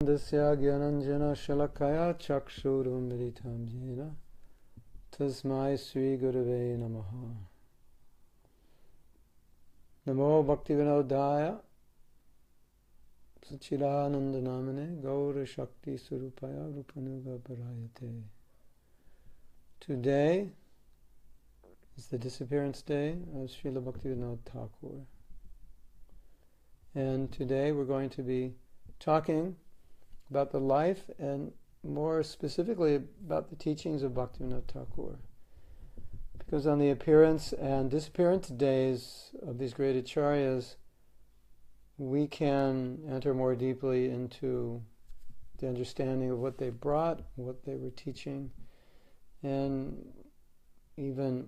Dasya Gyananjana Shalakaya Chakshurum Militam Jena Tasmai Sri Gurave Namaha. Namo Bhakti Vinod Thakur Sachidananda Namane Gaura Shakti Surupaya Rupanuga Parayate. Today is the disappearance day of Srila Bhakti Vinod Thakur. And today we're going to be talking about the life and more specifically about the teachings of Bhakti Vinod Thakur. Because on the appearance and disappearance days of these great acharyas, we can enter more deeply into the understanding of what they brought, what they were teaching, and even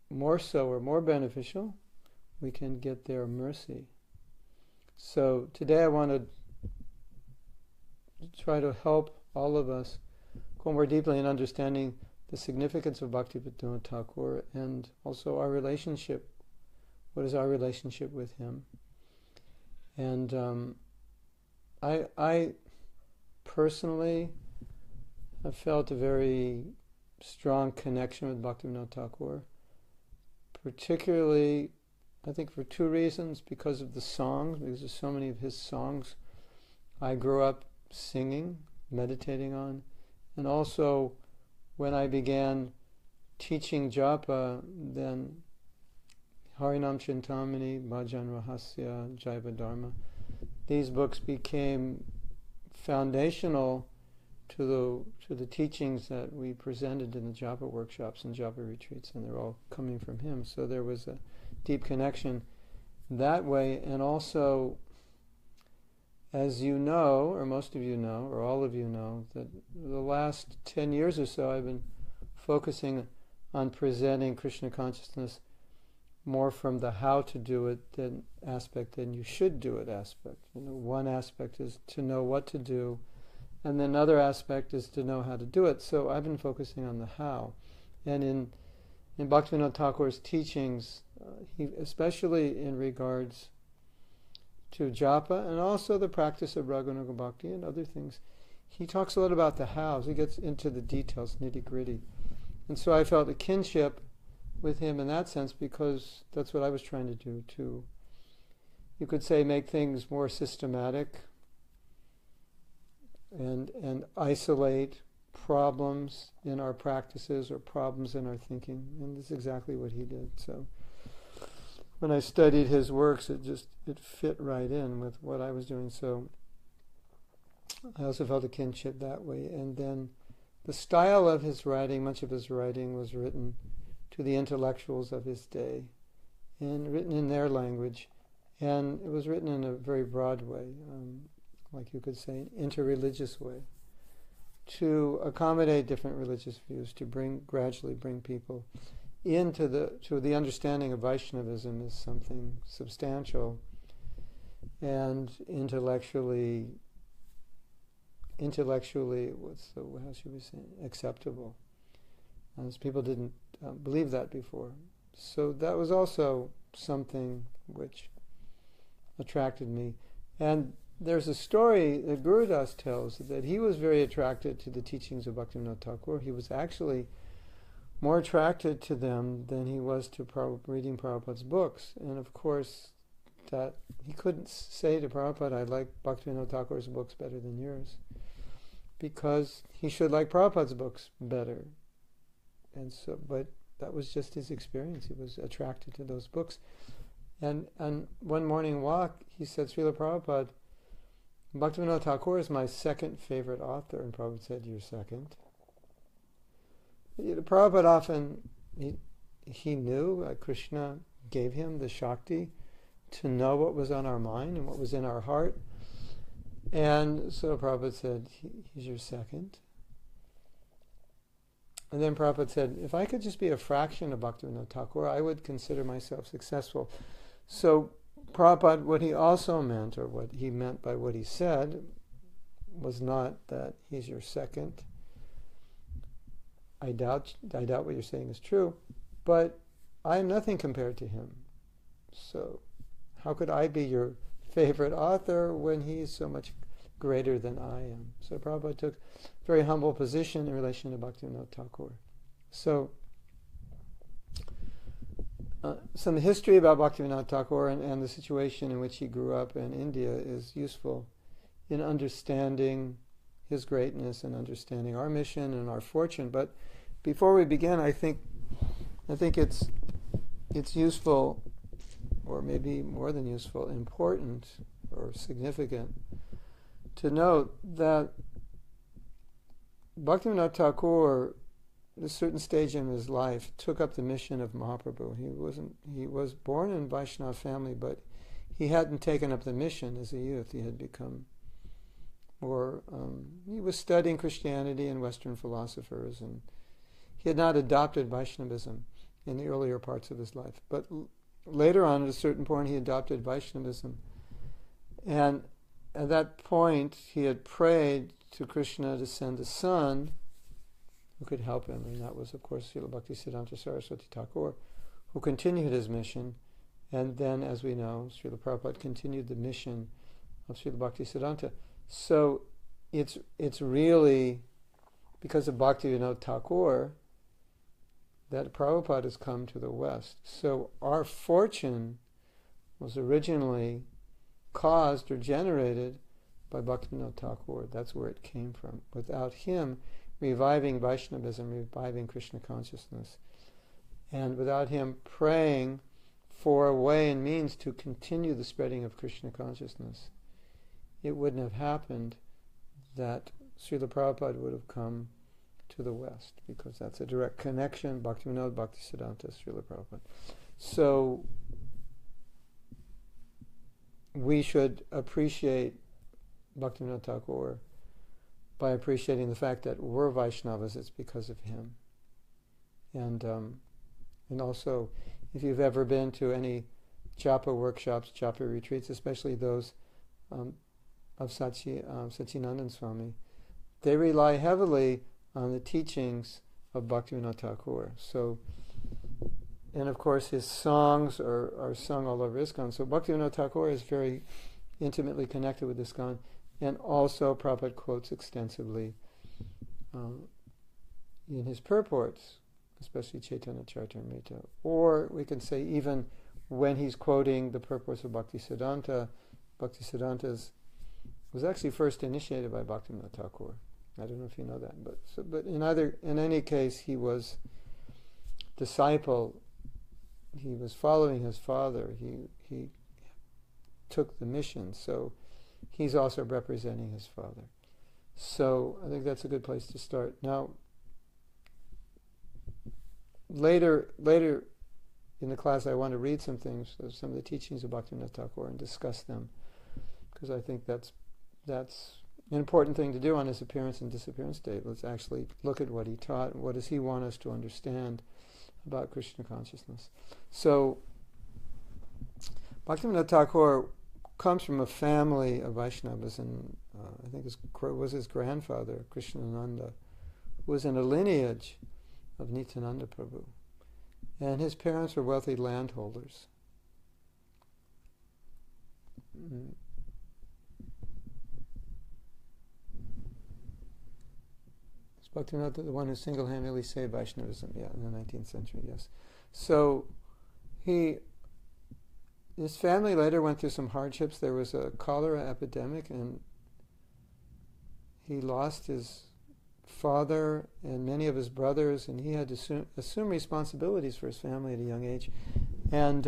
more so or more beneficial, we can get their mercy. So today I want to try to help all of us go more deeply in understanding the significance of Bhakti Vinod Thakur and also our relationship. What is our relationship with him? And I personally have felt a very strong connection with Bhakti Vinod Thakur, particularly, I think, for two reasons: because of the songs, because of so many of his songs I grew up singing, meditating on, and also when I began teaching japa, then Harinam Chintamani, Bhajan Rahasya, Jaiva Dharma, these books became foundational to the teachings that we presented in the japa workshops and japa retreats, and they're all coming from him. So there was a deep connection that way, and also, as you know, or most of you know, or all of you know, that the last 10 years or so I've been focusing on presenting Krishna consciousness more from the how to do it aspect than you should do it aspect. One aspect is to know what to do, and then another aspect is to know how to do it. So I've been focusing on the how. And in Bhakti Vinod Thakur's teachings, he, especially in regards to japa and also the practice of Raganuga Bhakti and other things, he talks a lot about the hows. He gets into the details, nitty-gritty. And so I felt a kinship with him in that sense, because that's what I was trying to do, to, you could say, make things more systematic and isolate problems in our practices or problems in our thinking. And that's exactly what he did. So when I studied his works, it fit right in with what I was doing. So I also felt a kinship that way. And then the style of his writing, much of his writing was written to the intellectuals of his day and written in their language. And it was written in a very broad way, like you could say, an interreligious way, to accommodate different religious views, to gradually bring people into the understanding of Vaishnavism as something substantial and intellectually, how should we say, acceptable, as people didn't believe that before. So that was also something which attracted me. And there's a story that Gurudas tells that he was very attracted to the teachings of Bhakti Vinod Thakur. He was actually more attracted to them than he was to reading Prabhupada's books. And of course, that he couldn't say to Prabhupada, I like Bhakti Vinod Thakur's books better than yours, because he should like Prabhupada's books better. And so, but that was just his experience. He was attracted to those books. And on one morning walk, he said, Srila Prabhupada, Bhakti Vinod Thakur is my second favorite author. And Prabhupada said, you're second? Prabhupada often, he knew Krishna gave him the Shakti to know what was on our mind and what was in our heart. And so Prabhupada said, he's your second. And then Prabhupada said, if I could just be a fraction of Bhakti Vinod Thakur, I would consider myself successful. So Prabhupada, what he also meant, or what he meant by what he said, was not that he's your second. I doubt what you're saying is true, but I am nothing compared to him. So how could I be your favorite author when he's so much greater than I am. So Prabhupada took a very humble position in relation to Bhakti Vinod Thakur. So some history about Bhakti Vinod Thakur and the situation in which he grew up in India is useful in understanding his greatness and understanding our mission and our fortune. But before we begin, I think it's useful, or maybe more than useful, important or significant, to note that Bhakti Vinod Thakur, at a certain stage in his life, took up the mission of Mahaprabhu. He was born in a Vaishnava family, but he hadn't taken up the mission as a youth. He had become more, he was studying Christianity and Western philosophers, and he had not adopted Vaishnavism in the earlier parts of his life. But later on, at a certain point, he adopted Vaishnavism. And at that point, he had prayed to Krishna to send a son who could help him. And that was, of course, Srila Bhakti Siddhanta Saraswati Thakur, who continued his mission. And then, as we know, Srila Prabhupada continued the mission of Srila Bhakti Siddhanta. So it's really because of Bhakti Vinod Thakur that Prabhupada has come to the West. So our fortune was originally caused or generated by Bhakti Vinod Thakur. That's where it came from. Without him reviving Vaishnavism, reviving Krishna consciousness, and without him praying for a way and means to continue the spreading of Krishna consciousness, it wouldn't have happened that Srila Prabhupada would have come to the West, because that's a direct connection, Bhakti Vinod, Bhakti Siddhanta, Srila Prabhupada. So we should appreciate Bhakti Vinod Thakur by appreciating the fact that we're Vaishnavas. It's because of him. And also, if you've ever been to any japa workshops, japa retreats, especially those of Satchidananda Swami, they rely heavily on the teachings of Bhakti Vinod Thakur. So, and of course his songs are sung all over ISKCON. So Bhakti Vinod Thakur is very intimately connected with ISKCON, and also Prabhupada quotes extensively in his purports, especially Chaitanya Charitamrita. Or we can say even when he's quoting the purports of Bhakti Siddhanta was actually first initiated by Bhakti Vinod Thakur. I don't know if you know that, but in any case, he was disciple. He was following his father. He took the mission, so he's also representing his father. So I think that's a good place to start. Now, later in the class, I want to read some things, some of the teachings of Bhakti Vinod Thakur, and discuss them, because I think that's an important thing to do on his appearance and disappearance day. Let's actually look at what he taught, what does he want us to understand about Krishna consciousness. So, Bhakti Vinod Thakur comes from a family of Vaishnavas, and I think was his grandfather, Krishnananda, who was in a lineage of Nityananda Prabhu. And his parents were wealthy landholders. Bhaktivinoda, the one who single-handedly saved Vaishnavism, in the 19th century, yes. So his family later went through some hardships. There was a cholera epidemic, and he lost his father and many of his brothers, and he had to assume responsibilities for his family at a young age. And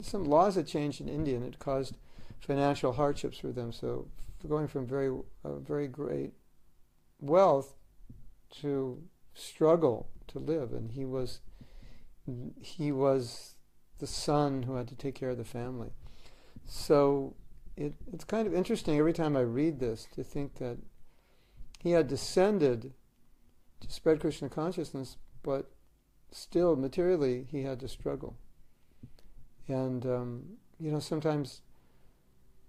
some laws had changed in India, and it caused financial hardships for them. So going from very great wealth to struggle to live, and he was the son who had to take care of the family. So it's kind of interesting every time I read this to think that he had descended to spread Krishna consciousness, but still materially he had to struggle. And sometimes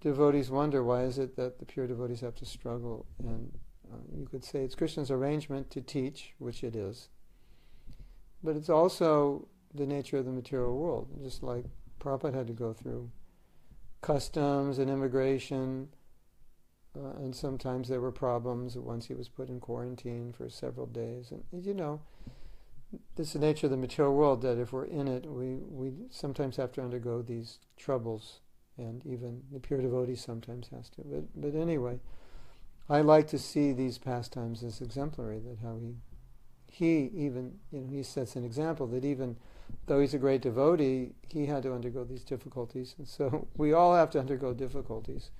devotees wonder, why is it that the pure devotees have to struggle? And you could say it's Krishna's arrangement to teach, which it is, but it's also the nature of the material world. Just like Prabhupada had to go through customs and immigration and sometimes there were problems. Once he was put in quarantine for several days. And, this is the nature of the material world, that if we're in it, we sometimes have to undergo these troubles, and even the pure devotee sometimes has to. But anyway, I like to see these pastimes as exemplary, that how he even, he sets an example that even though he's a great devotee, he had to undergo these difficulties. And so we all have to undergo difficulties.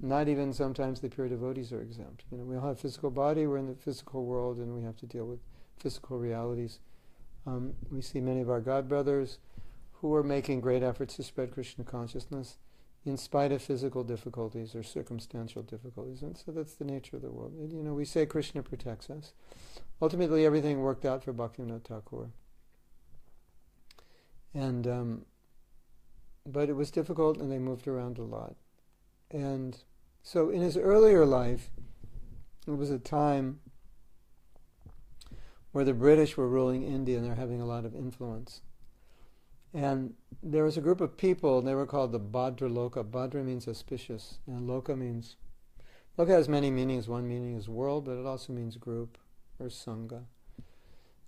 Not even sometimes the pure devotees are exempt. We all have physical body, we're in the physical world, and we have to deal with physical realities. We see many of our God brothers who are making great efforts to spread Krishna consciousness in spite of physical difficulties or circumstantial difficulties. And so that's the nature of the world. And, we say Krishna protects us. Ultimately, everything worked out for Bhakti Vinod Thakur. And, but it was difficult, and they moved around a lot. And so in his earlier life, it was a time where the British were ruling India, and they're having a lot of influence. And there was a group of people, and they were called the Bhadra Loka. Bhadra means auspicious, and Loka has many meanings. One meaning is world, but it also means group or Sangha.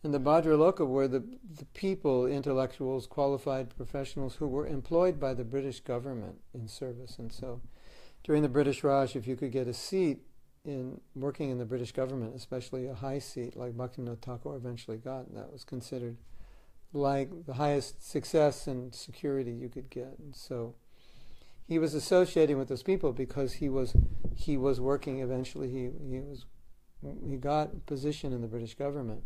And the Bhadra Loka were the people, intellectuals, qualified professionals who were employed by the British government in service. And so during the British Raj, if you could get a seat in working in the British government, especially a high seat like Bhakti Vinod Thakur eventually got, and that was considered like the highest success and security you could get. And so he was associating with those people because he was working eventually. He got a position in the British government.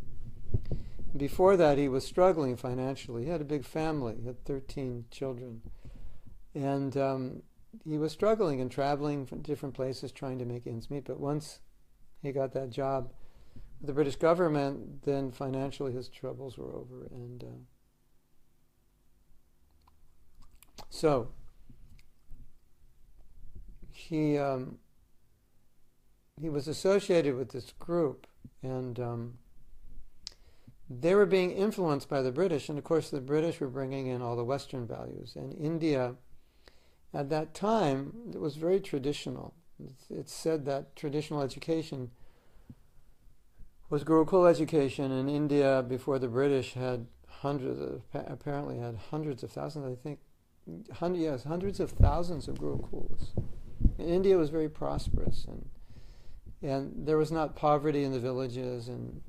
Before that, he was struggling financially. He had a big family. He had 13 children. And he was struggling and traveling from different places trying to make ends meet. But once he got that job with the British government, then financially his troubles were over. And so he was associated with this group, and they were being influenced by the British. And of course the British were bringing in all the Western values. And India, at that time, it was very traditional. It's said that traditional education was Gurukul education, and India, before the British, had hundreds of thousands, I think, hundreds of thousands of Gurukuls. And India was very prosperous, and there was not poverty in the villages, and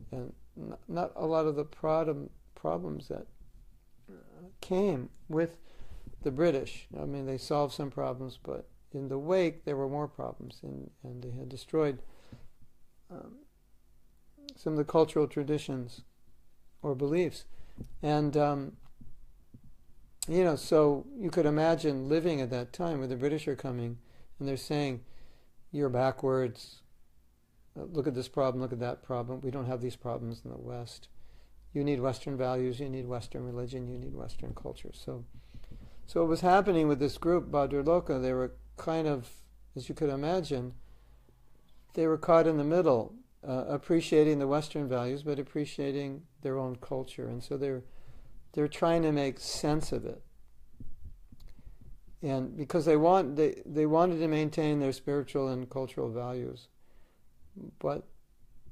not a lot of the problems that came with the British. I mean, they solved some problems, but in the wake there were more problems, and they had destroyed some of the cultural traditions or beliefs. And so you could imagine living at that time where the British are coming and they're saying, you're backwards, look at this problem, look at that problem, we don't have these problems in the West. You need Western values, you need Western religion, you need Western culture. So what was happening with this group, Bhadra Loka, they were kind of, as you could imagine, they were caught in the middle, appreciating the Western values, but appreciating their own culture. And so they're trying to make sense of it. And because they wanted to maintain their spiritual and cultural values, but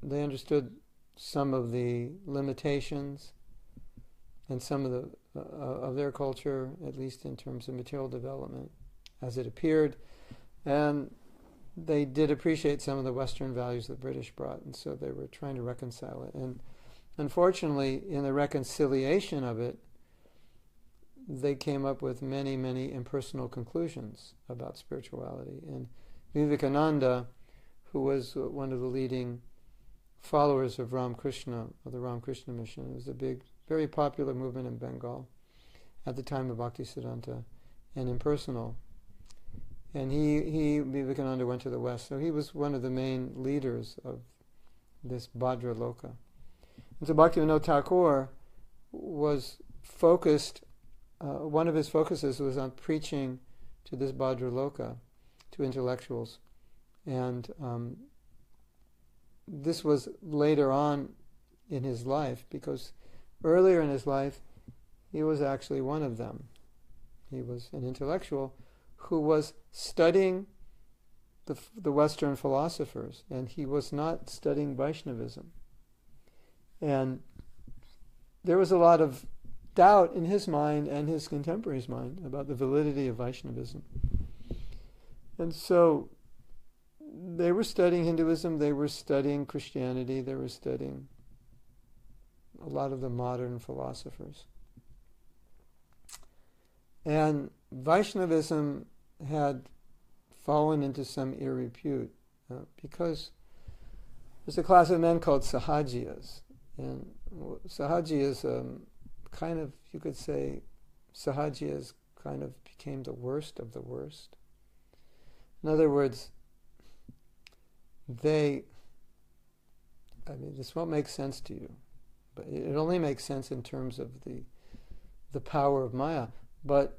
they understood some of the limitations and some of the of their culture, at least in terms of material development, as it appeared, and they did appreciate some of the Western values the British brought, and so they were trying to reconcile it. And unfortunately, in the reconciliation of it, they came up with many, many impersonal conclusions about spirituality. And Vivekananda, who was one of the leading followers of Ramakrishna, of the Ramakrishna mission, it was a big, very popular movement in Bengal at the time of Bhaktisiddhanta, and impersonal. And Vivekananda went to the West, so he was one of the main leaders of this Bhadra Loka. And so Bhakti Vinod Thakur was focused, one of his focuses was on preaching to this Bhadra Loka, to intellectuals. And this was later on in his life, because earlier in his life, he was actually one of them. He was an intellectual who was studying the Western philosophers, and he was not studying Vaishnavism. And there was a lot of doubt in his mind and his contemporaries' mind about the validity of Vaishnavism. And so they were studying Hinduism, they were studying Christianity, they were studying a lot of the modern philosophers. And Vaishnavism had fallen into some ill repute because there's a class of men called Sahajiyas. And Sahajiyas kind of, you could say, Sahajiyas kind of became the worst of the worst. In other words, this won't make sense to you, but it only makes sense in terms of the power of Maya. But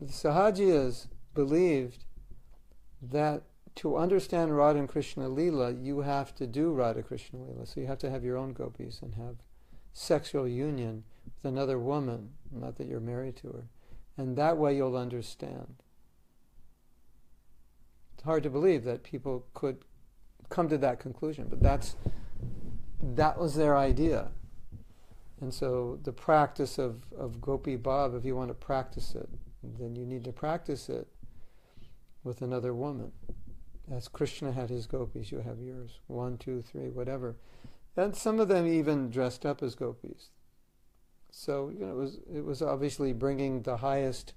the Sahajiyas believed that to understand Radha and Krishna Lila, you have to do Radha Krishna Lila. So you have to have your own gopis and have sexual union with another woman, not that you're married to her. And that way you'll understand. It's hard to believe that people could come to that conclusion, but that was their idea. And so the practice of Gopi Bhav, if you want to practice it, then you need to practice it with another woman. As Krishna had his gopis, you have yours. 1, 2, 3, whatever. And some of them even dressed up as gopis. So it was obviously bringing the highest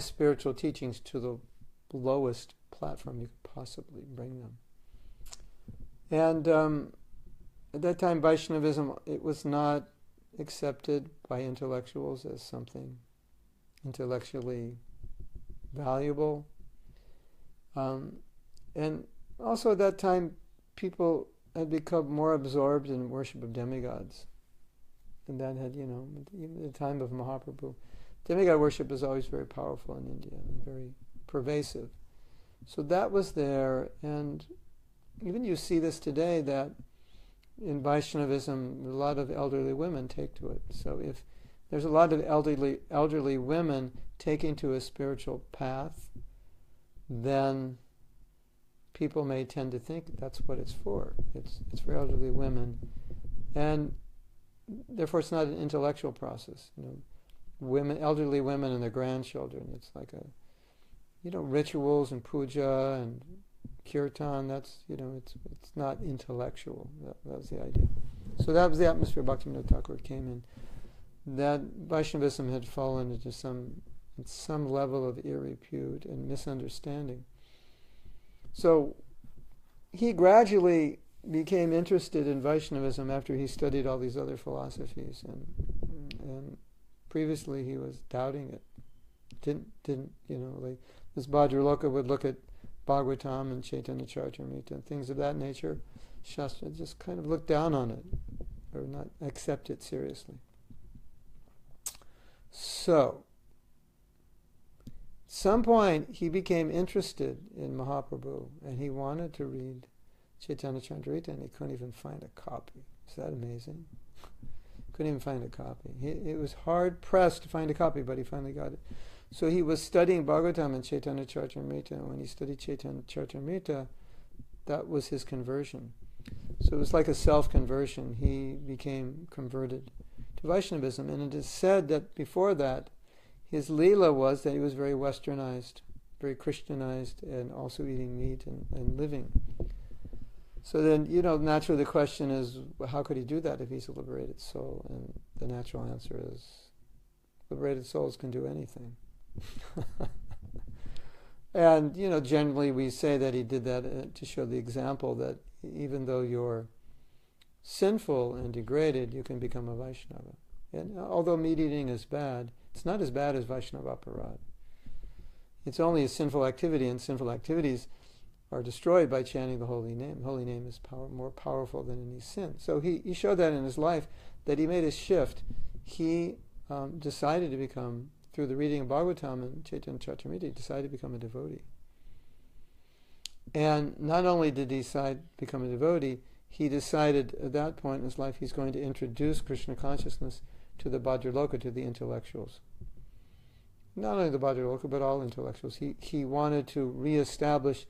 spiritual teachings to the lowest platform you could possibly bring them. And at that time, Vaishnavism, it was not accepted by intellectuals as something intellectually valuable. And also at that time, people had become more absorbed in worship of demigods. And that had, even at the time of Mahaprabhu, demigod worship is always very powerful in India and very pervasive. So that was there, and even you see this today, that in Vaishnavism, a lot of elderly women take to it. So if there's a lot of elderly women taking to a spiritual path, then people may tend to think that's what it's for. It's for elderly women, and therefore it's not an intellectual process. Elderly women and their grandchildren. It's like rituals and puja and kirtan. That's it's not intellectual. That was the idea. So that was the atmosphere Bhakti Vinod Thakur came in. That Vaishnavism had fallen into some level of ill repute and misunderstanding. So he gradually became interested in Vaishnavism after he studied all these other philosophies, and previously he was doubting it. Didn't like this Bhadraloka would look at Bhagavatam and Chaitanya Charitamrita and things of that nature. Shastra just kind of looked down on it or not accept it seriously. So at some point he became interested in Mahaprabhu, and he wanted to read Chaitanya Charitamrita, and he couldn't even find a copy. Is that amazing? Couldn't even find a copy. It was hard pressed to find a copy, but he finally got it. So he was studying Bhagavatam and Chaitanya Charitamrita, and when he studied Chaitanya Charitamrita, that was his conversion. So it was like a self-conversion. He became converted to Vaishnavism, and it is said that before that, his Leela was that he was very westernized, very Christianized, and also eating meat and living. So then, naturally the question is, how could he do that if he's a liberated soul? And the natural answer is, liberated souls can do anything. And, generally we say that he did that to show the example that even though you're sinful and degraded, you can become a Vaishnava. And although meat eating is bad, it's not as bad as Vaishnava aparad. It's only a sinful activity, and sinful activities are destroyed by chanting the holy name. Holy name is more powerful than any sin. So he showed that in his life, that he made a shift. He decided to become, through the reading of Bhagavatam and Chaitanya Charitamrita, he decided to become a devotee. And not only did he decide to become a devotee, he decided at that point in his life he's going to introduce Krishna consciousness to the Bhadraloka, to the intellectuals. Not only the Bhadraloka, but all intellectuals. He wanted to reestablish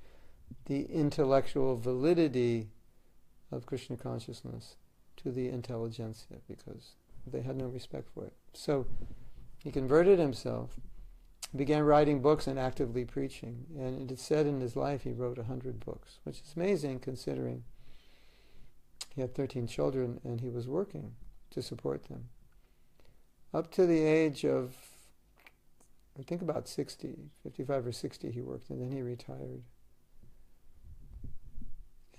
the intellectual validity of Krishna consciousness to the intelligentsia, because they had no respect for it. So he converted himself, began writing books and actively preaching. And it is said in his life he wrote 100 books, which is amazing considering he had 13 children and he was working to support them. Up to the age of, I think about 60, 55 or 60 he worked, and then he retired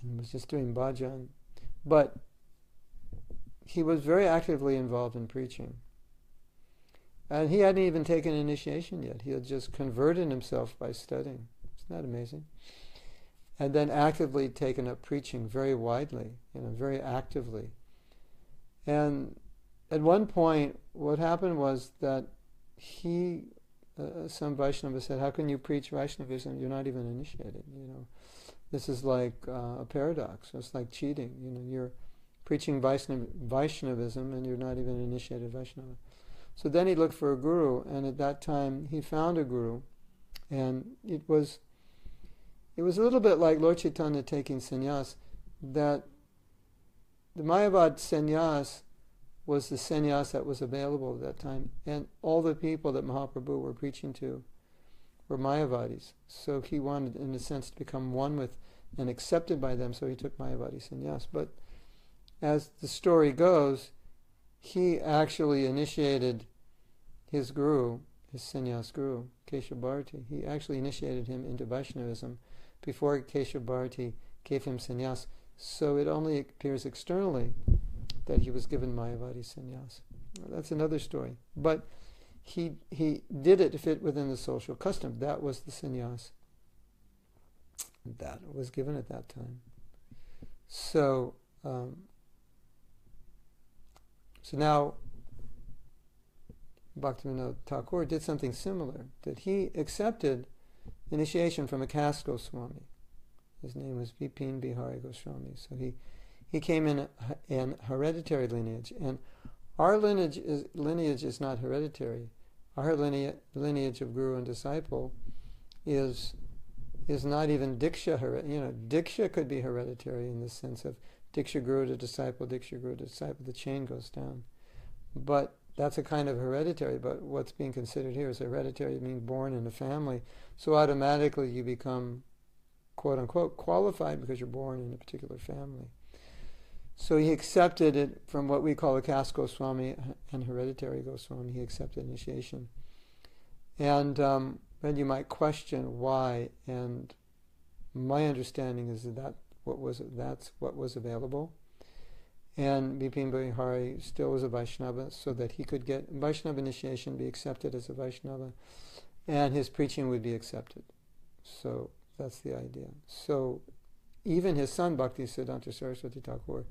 and was just doing bhajan. But he was very actively involved in preaching. And he hadn't even taken initiation yet. He had just converted himself by studying. Isn't that amazing? And then actively taken up preaching very widely, very actively. And at one point, what happened was that some Vaishnava said, "How can you preach Vaishnavism? You're not even initiated. This is like a paradox. It's like cheating. You're preaching Vaishnavism and you're not even initiated Vaishnava." So then he looked for a guru, and at that time he found a guru, and it was a little bit like Lord Chaitanya taking sannyas, that the Mayavad sannyas was the sannyas that was available at that time, and all the people that Mahaprabhu were preaching to were Mayavadis. So he wanted, in a sense, to become one with and accepted by them, so he took Mayavadi sannyas. But as the story goes, he actually initiated his guru, his sannyas guru, Keshav Bharati. He actually initiated him into Vaishnavism before Keshav Bharati gave him sannyas. So it only appears externally that he was given Mayavadi sannyas. That's another story. But he did it to fit within the social custom. That was the sannyas that was given at that time. So now Bhakti Vinod Thakur did something similar, that he accepted initiation from a caste Goswami. His name was Vipin Bihari Goswami. So he came in hereditary lineage, and our lineage is not hereditary. Our lineage of guru and disciple is not even diksha. Diksha could be hereditary in the sense of diksha guru to disciple, diksha guru to disciple. The chain goes down, but that's a kind of hereditary. But what's being considered here is hereditary, being born in a family. So automatically you become, quote unquote, qualified because you're born in a particular family. So he accepted it from what we call a caste Goswami and hereditary Goswami. He accepted initiation. And then you might question why, and my understanding is that's what was available. And Bipin Bihari still was a Vaishnava, so that he could get Vaishnava initiation, be accepted as a Vaishnava, and his preaching would be accepted. So that's the idea. So even his son, Bhaktisiddhanta Saraswati Thakur,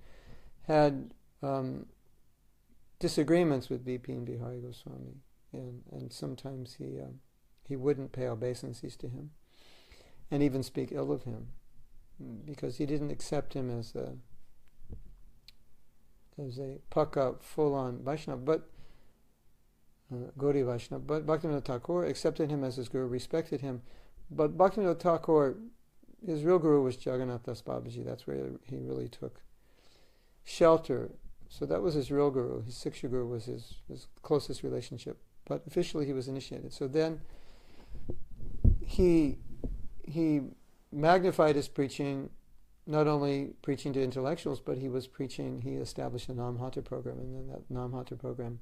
had disagreements with Bipin Bihari Goswami, and sometimes he wouldn't pay obeisances to him, and even speak ill of him, because he didn't accept him as a Paka full-on Vaishnava, but Gaudi Vaishnava. But Bhaktivinoda Thakur accepted him as his guru, respected him. But Bhaktivinoda Thakur, his real guru was Jagannath Das Babaji. That's where he really took shelter. So that was his real guru. His Siksha guru was his closest relationship. But officially he was initiated. So then he magnified his preaching, not only preaching to intellectuals, but he established a Namhata program, and then that Namhata program,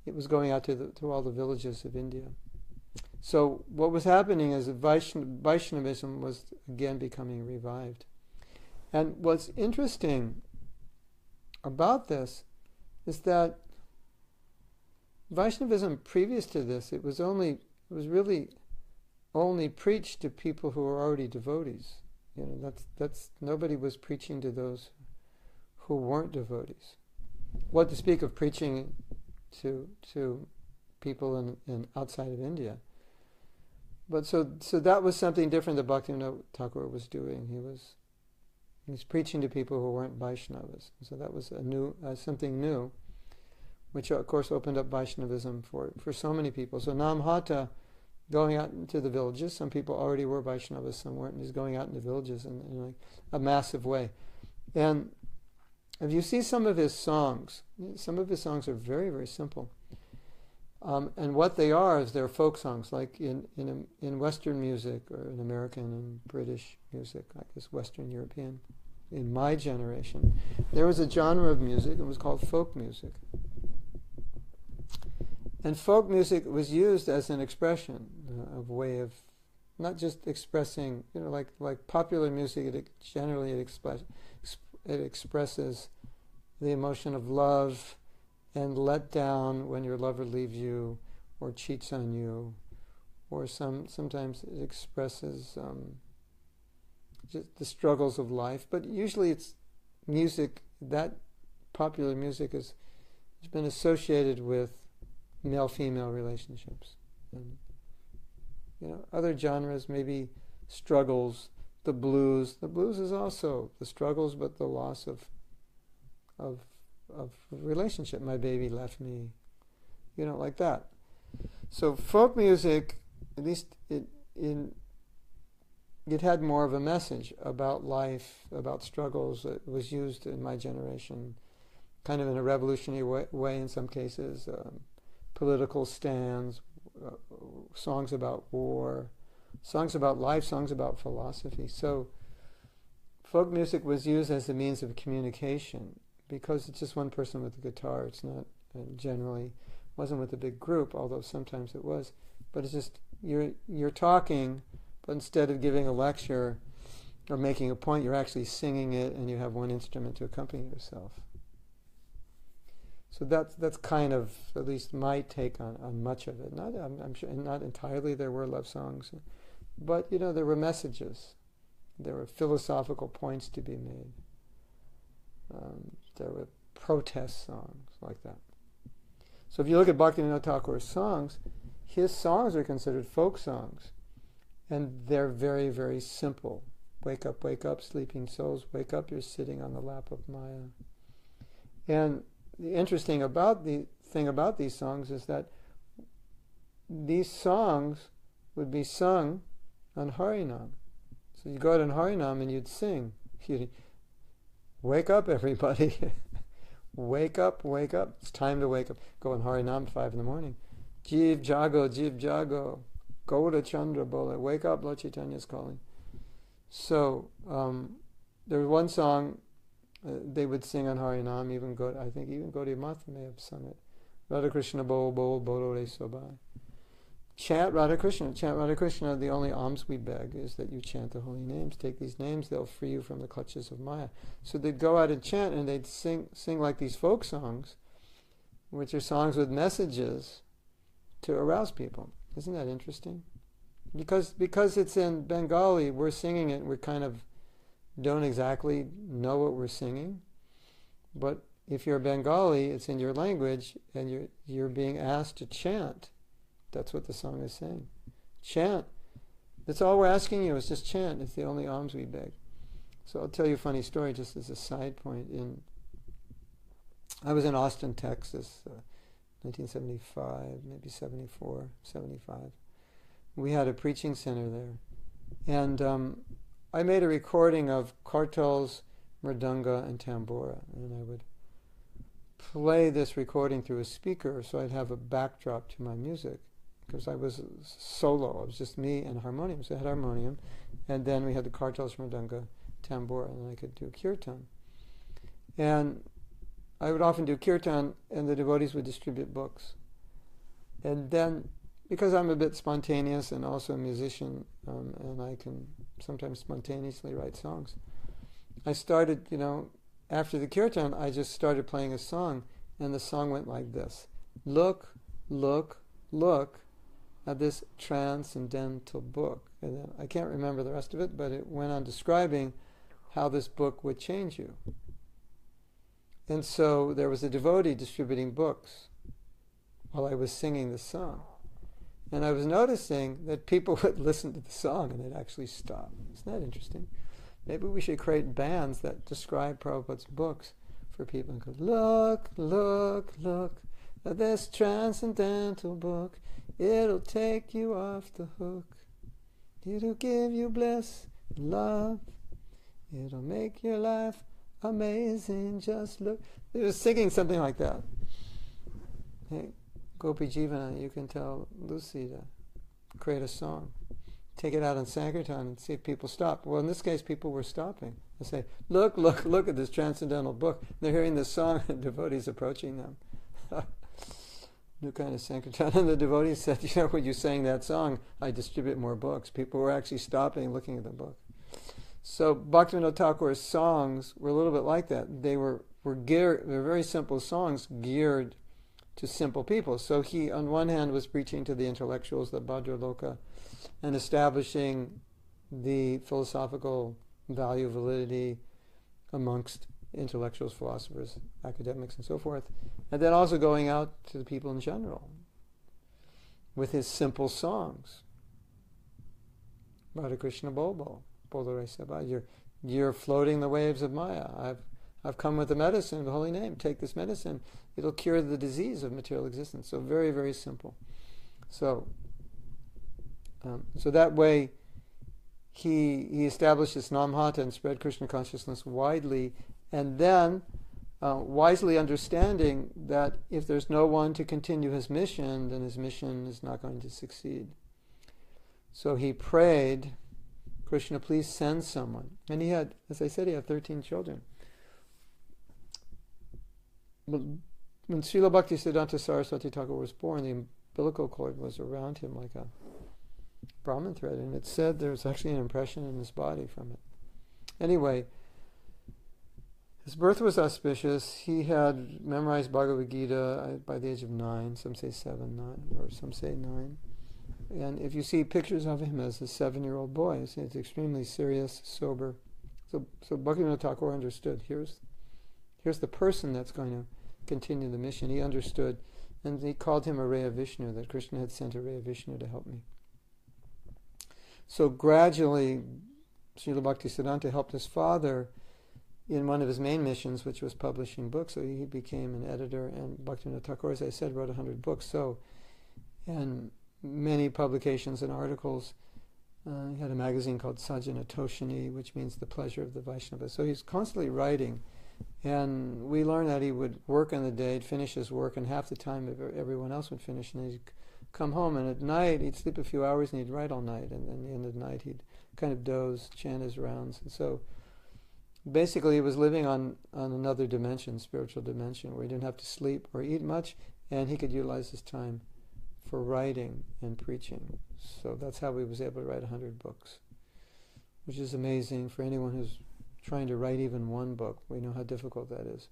it was going out to all the villages of India. So what was happening is that Vaishnavism was again becoming revived. And what's interesting about this is that Vaishnavism previous to this, it was really only preached to people who were already devotees. That's nobody was preaching to those who weren't devotees. What to speak of preaching to people in outside of India. But so that was something different that Bhaktivinoda Thakur was doing. He was preaching to people who weren't Vaishnavas. So that was something new, which of course opened up Vaishnavism for so many people. So Namhata going out into the villages. Some people already were Vaishnavas, some weren't, and he's going out into villages in like a massive way. And if you see some of his songs are very, very simple. And what they are is they're folk songs, like in Western music, or in American and British music, I guess Western European. In my generation, there was a genre of music, it was called folk music. And folk music was used as an expression, a way of not just expressing, like popular music. It expresses the emotion of love and let down when your lover leaves you or cheats on you, or sometimes it expresses just the struggles of life. But usually it's music, that popular music has been associated with male-female relationships. And other genres, maybe struggles, the blues. The blues is also the struggles, but the loss of relationship. My baby left me, like that. So folk music, at least it had more of a message about life, about struggles. It was used in my generation kind of in a revolutionary way in some cases, political stands, songs about war, songs about life, songs about philosophy. So folk music was used as a means of communication, because it's just one person with a guitar. It's not generally, wasn't with a big group, although sometimes it was. But it's just, you're talking, but instead of giving a lecture or making a point, you're actually singing it, and you have one instrument to accompany yourself. So that's kind of at least my take on much of it. I'm sure, and not entirely. There were love songs, but there were messages, there were philosophical points to be made. There were protest songs like that. So if you look at Bhakti Vinod Thakur's songs, his songs are considered folk songs, and they're very, very simple. Wake up, sleeping souls, wake up, you're sitting on the lap of Maya. And the interesting thing about these songs is that these songs would be sung on Harinam. So you go out on Harinam and you'd sing. Wake up, everybody. Wake up. It's time to wake up. Go on Harinam at 5 a.m. Jiv Jago. Go to Chandra Bola. Wake up, Lord Chaitanya's calling. So there was one song they would sing on Harinam, I think even Gaudiya Mata may have sung it. Radha Krishna Bol Bol Bolo Re Sobai. Chant Radha Krishna. The only alms we beg is that you chant the holy names. Take these names, they'll free you from the clutches of Maya. So they'd go out and chant, and they'd sing like these folk songs, which are songs with messages to arouse people. Isn't that interesting? Because it's in Bengali, we're singing it, we kind of don't exactly know what we're singing. But if you're Bengali, it's in your language, and you're being asked to chant. That's what the song is saying. Chant. That's all we're asking you, is just chant. It's the only alms we beg. So I'll tell you a funny story just as a side point. I was in Austin, Texas, 1975, maybe 74, 75. We had a preaching center there. And I made a recording of kartals, mridanga, and tambura. And I would play this recording through a speaker so I'd have a backdrop to my music. Because I was solo. It was just me and harmonium. So I had harmonium. And then we had the kartals, mridanga, tambura, and I could do kirtan. And I would often do kirtan, and the devotees would distribute books. And then, because I'm a bit spontaneous and also a musician, and I can sometimes spontaneously write songs, I started, after the kirtan, I just started playing a song, and the song went like this. Look, look, look at this transcendental book. And then, I can't remember the rest of it, but it went on describing how this book would change you. And so there was a devotee distributing books while I was singing the song. And I was noticing that people would listen to the song and they'd actually stop. Isn't that interesting? Maybe we should create bands that describe Prabhupada's books for people and go, look, look, look at this transcendental book. It'll take you off the hook. It'll give you bliss and love. It'll make your life amazing. Just look. They were singing something like that. Hey, Gopi Jivana, you can tell Lucy to create a song. Take it out on Sankirtan and see if people stop. Well, in this case, people were stopping. They say, look at this transcendental book. They're hearing this song and devotees approaching them. New kind of Sankirtan. And the devotees said, when you sang that song, I distribute more books. People were actually stopping looking at the book. So Bhakti Vinod Thakur's songs were a little bit like that. They were geared, they were very simple songs geared to simple people. So he, on one hand, was preaching to the intellectuals, the Bhadraloka, and establishing the philosophical value, validity amongst intellectuals, philosophers, academics, and so forth. And then also going out to the people in general with his simple songs. Radha Krishna Bobo, Bolo Re Sabha, you're floating the waves of Maya. I've come with the medicine, the holy name. Take this medicine. It'll cure the disease of material existence. So very, very simple. So that way he established this Namhata and spread Krishna consciousness widely, and then wisely understanding that if there's no one to continue his mission, then his mission is not going to succeed. So he prayed, Krishna, please send someone. And he had, as I said, he had 13 children. But when Srila Bhakti Siddhanta Saraswati Thakur was born, the umbilical cord was around him like a Brahman thread, and it said there was actually an impression in his body from it. Anyway, his birth was auspicious. He had memorized Bhagavad Gita by the age of 9, some say 7, 9, or some say 9. And if you see pictures of him as a 7-year-old boy, it's extremely serious, sober. So Bhaktivinoda Thakur understood, here's the person that's going to continue the mission. He understood, and he called him a Ray of Vishnu, that Krishna had sent a Ray of Vishnu to help me. So gradually, Srila Bhakti Siddhanta helped his father in one of his main missions, which was publishing books. So he became an editor, and Bhaktivinoda Thakur, as I said, wrote 100 books. So, and many publications and articles. He had a magazine called Sajjana Toshini, which means the pleasure of the Vaishnava. So he's constantly writing. And we learned that he would work in the day, he'd finish his work, and half the time everyone else would finish, and he'd come home, and at night he'd sleep a few hours and he'd write all night, and then at the end of the night he'd kind of doze, chant his rounds. And so basically he was living on another dimension, spiritual dimension, where he didn't have to sleep or eat much, and he could utilize his time for writing and preaching. So that's how he was able to write 100 books, which is amazing for anyone who's trying to write even one book. We know how difficult that is.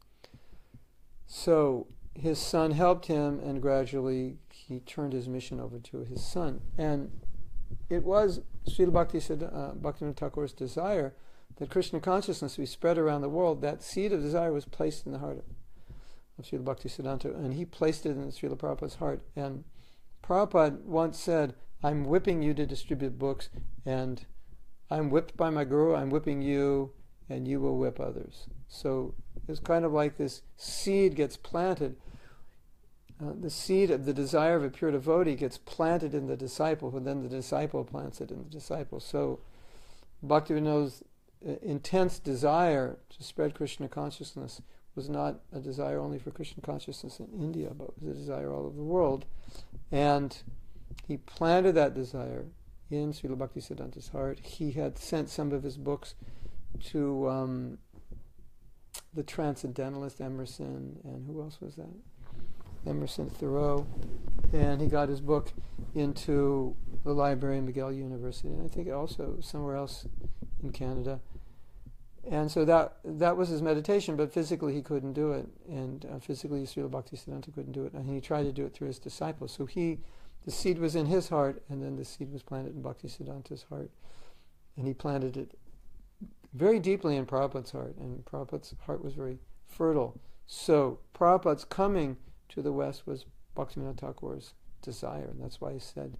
So his son helped him, and gradually he turned his mission over to his son. And it was Srila Bhaktivinoda Thakur's desire that Krishna consciousness be spread around the world. That seed of desire was placed in the heart of Srila Bhakti Siddhanta, and he placed it in Srila Prabhupada's heart. And Prabhupada once said, I'm whipping you to distribute books, and I'm whipped by my guru, I'm whipping you, and you will whip others. So it's kind of like this seed gets planted. The seed of the desire of a pure devotee gets planted in the disciple, and then the disciple plants it in the disciple. So Bhaktivinoda's intense desire to spread Krishna consciousness was not a desire only for Krishna consciousness in India, but was a desire all over the world. And he planted that desire in Srila Bhakti Siddhanta's heart. He had sent some of his books to the Transcendentalist Emerson, and who else was that? Emerson Thoreau. And he got his book into the library in McGill University, and I think also somewhere else in Canada. And so that was his meditation, but physically he couldn't do it, and physically Srila Bhakti Siddhanta couldn't do it, and he tried to do it through his disciples. So the seed was in his heart, and then the seed was planted in Bhakti Siddhanta's heart, and he planted it very deeply in Prabhupada's heart, and Prabhupada's heart was very fertile. So Prabhupada's coming to the West was Bhaktivinoda Thakur's desire, and that's why he said,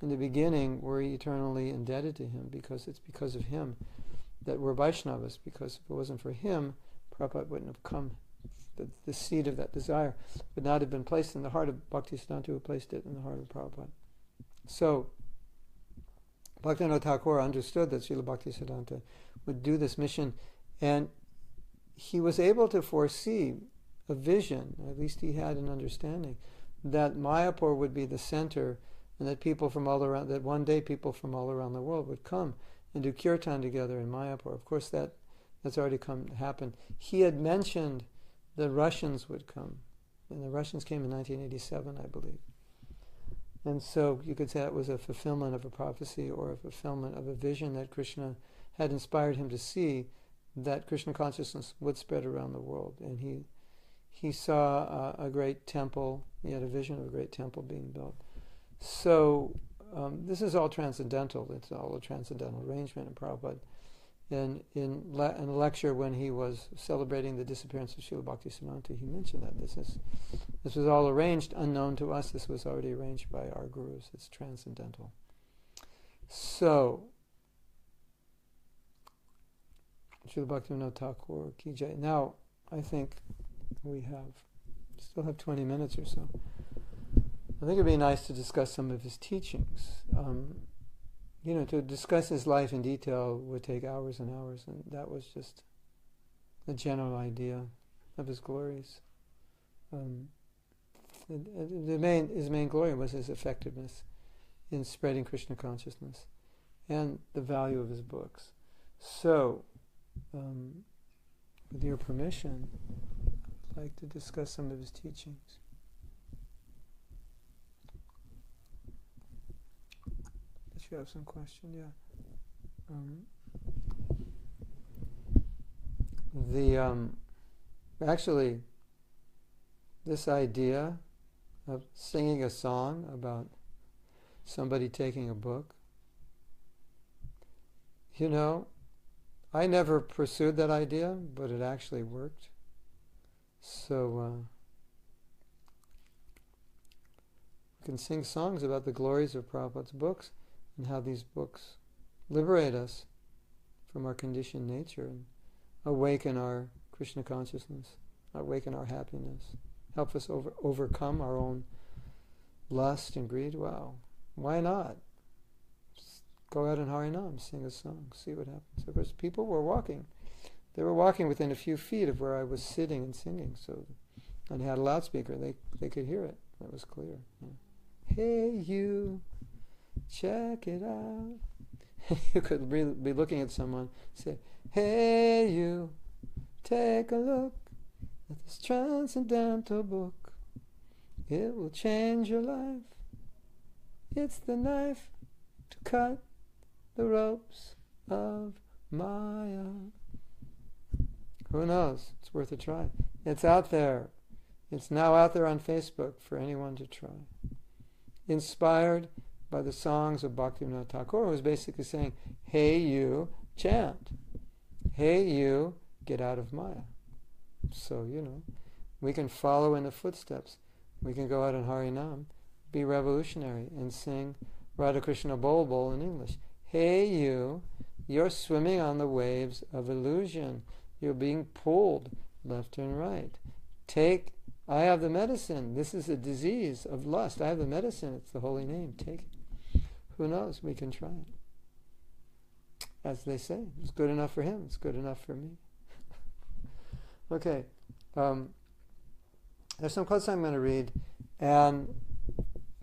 in the beginning, we're eternally indebted to him, because it's because of him that we're Vaishnavas, because if it wasn't for him, Prabhupada wouldn't have come. The seed of that desire would not have been placed in the heart of Bhakti Siddhanta, who placed it in the heart of Prabhupada. So Bhakti Vinod Thakur understood that Srila Bhaktisiddhanta would do this mission, and he was able to foresee a vision, at least he had an understanding, that Mayapur would be the center, and that people from all around, that one day people from all around the world would come and do kirtan together in Mayapur. Of course, that's already happened. He had mentioned the Russians would come, and the Russians came in 1987, I believe. And so you could say it was a fulfillment of a prophecy or a fulfillment of a vision that Krishna had inspired him to see, that Krishna consciousness would spread around the world. And he saw a great temple. He had a vision of a great temple being built. So this is all transcendental. It's all a transcendental arrangement in Prabhupada. In a lecture when he was celebrating the disappearance of Srila Bhakti Siddhanta, he mentioned that this was all arranged, unknown to us. This was already arranged by our gurus. It's transcendental. So, Srila Bhakti Vinod Thakur ki jai. Now, I think we still have 20 minutes or so. I think it'd be nice to discuss some of his teachings. To discuss his life in detail would take hours and hours, and that was just a general idea of his glories. His main glory was his effectiveness in spreading Krishna consciousness and the value of his books. So, with your permission, I'd like to discuss some of his teachings. You have some question, yeah. Actually, this idea of singing a song about somebody taking a book, I never pursued that idea, but it actually worked. So we can sing songs about the glories of Prabhupada's books, and how these books liberate us from our conditioned nature and awaken our Krishna consciousness, awaken our happiness, help us overcome our own lust and greed. Wow, why not? Just go out in Harinam, sing a song, see what happens. Of course, people were walking. They were walking within a few feet of where I was sitting and singing, and I had a loudspeaker. They could hear it. It was clear. Yeah. Hey, you. Check it out. You could be looking at someone, say, hey you, take a look at this transcendental book. It will change your life. It's the knife to cut the ropes of Maya. Who knows? It's worth a try. It's out there. It's now out there on Facebook for anyone to try. Inspired by the songs of Bhakti Vinod Thakur, who was basically saying, hey you, chant. Hey you, get out of Maya. So, we can follow in the footsteps. We can go out in Harinam, be revolutionary, and sing Radha Krishna Bol Bol in English. Hey you, you're swimming on the waves of illusion. You're being pulled left and right. I have the medicine. This is a disease of lust. I have the medicine. It's the holy name. Take it. Who knows? We can try it. As they say, it's good enough for him. It's good enough for me. Okay. There's some quotes I'm going to read, and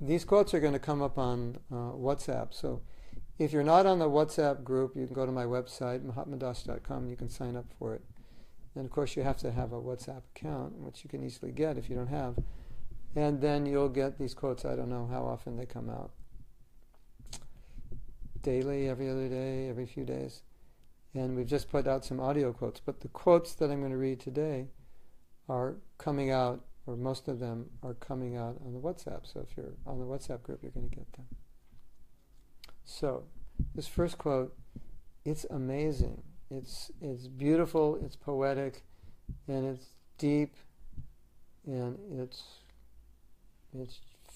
these quotes are going to come up on WhatsApp. So if you're not on the WhatsApp group, you can go to my website, mahatmadas.com, and you can sign up for it. And of course, you have to have a WhatsApp account, which you can easily get if you don't have. And then you'll get these quotes. I don't know how often they come out. Daily, every other day, every few days. And we've just put out some audio quotes. But the quotes that I'm going to read today are coming out, or most of them are coming out on the WhatsApp. So if you're on the WhatsApp group, you're going to get them. So, this first quote, it's amazing. It's beautiful, it's poetic, and it's deep, and it's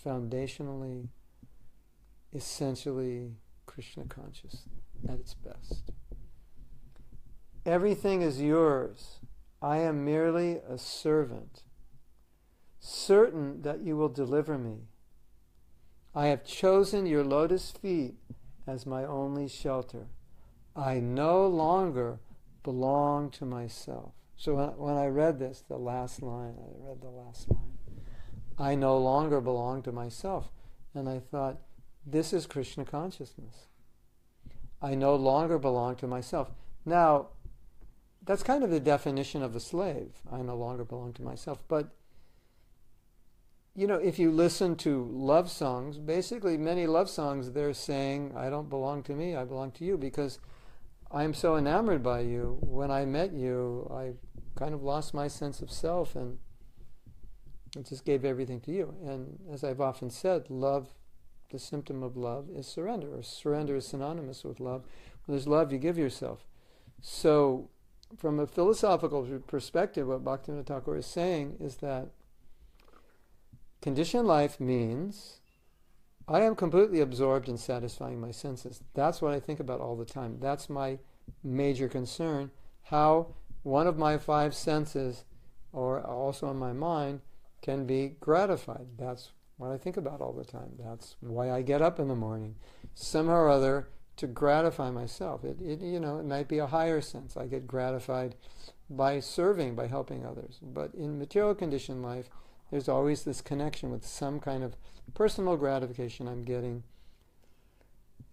foundationally, essentially Krishna conscious at its best. Everything is yours. I am merely a servant, certain that you will deliver me. I have chosen your lotus feet as my only shelter. I no longer belong to myself. So when I read this, I read the last line. I no longer belong to myself. And I thought, this is Krishna consciousness. I no longer belong to myself. Now, that's kind of the definition of a slave. I no longer belong to myself. But, if you listen to love songs, basically many love songs, they're saying, I don't belong to me, I belong to you, because I'm so enamored by you. When I met you, I kind of lost my sense of self and it just gave everything to you. And as I've often said, love, the symptom of love is surrender, or surrender is synonymous with love. When there's love, you give yourself. So, from a philosophical perspective, what Bhakti Vinod Thakur is saying is that conditioned life means I am completely absorbed in satisfying my senses. That's what I think about all the time. That's my major concern, how one of my 5 senses, or also in my mind, can be gratified. That's what I think about all the time. That's why I get up in the morning, somehow or other, to gratify myself. It might be a higher sense. I get gratified by serving, by helping others. But in material conditioned life, there's always this connection with some kind of personal gratification I'm getting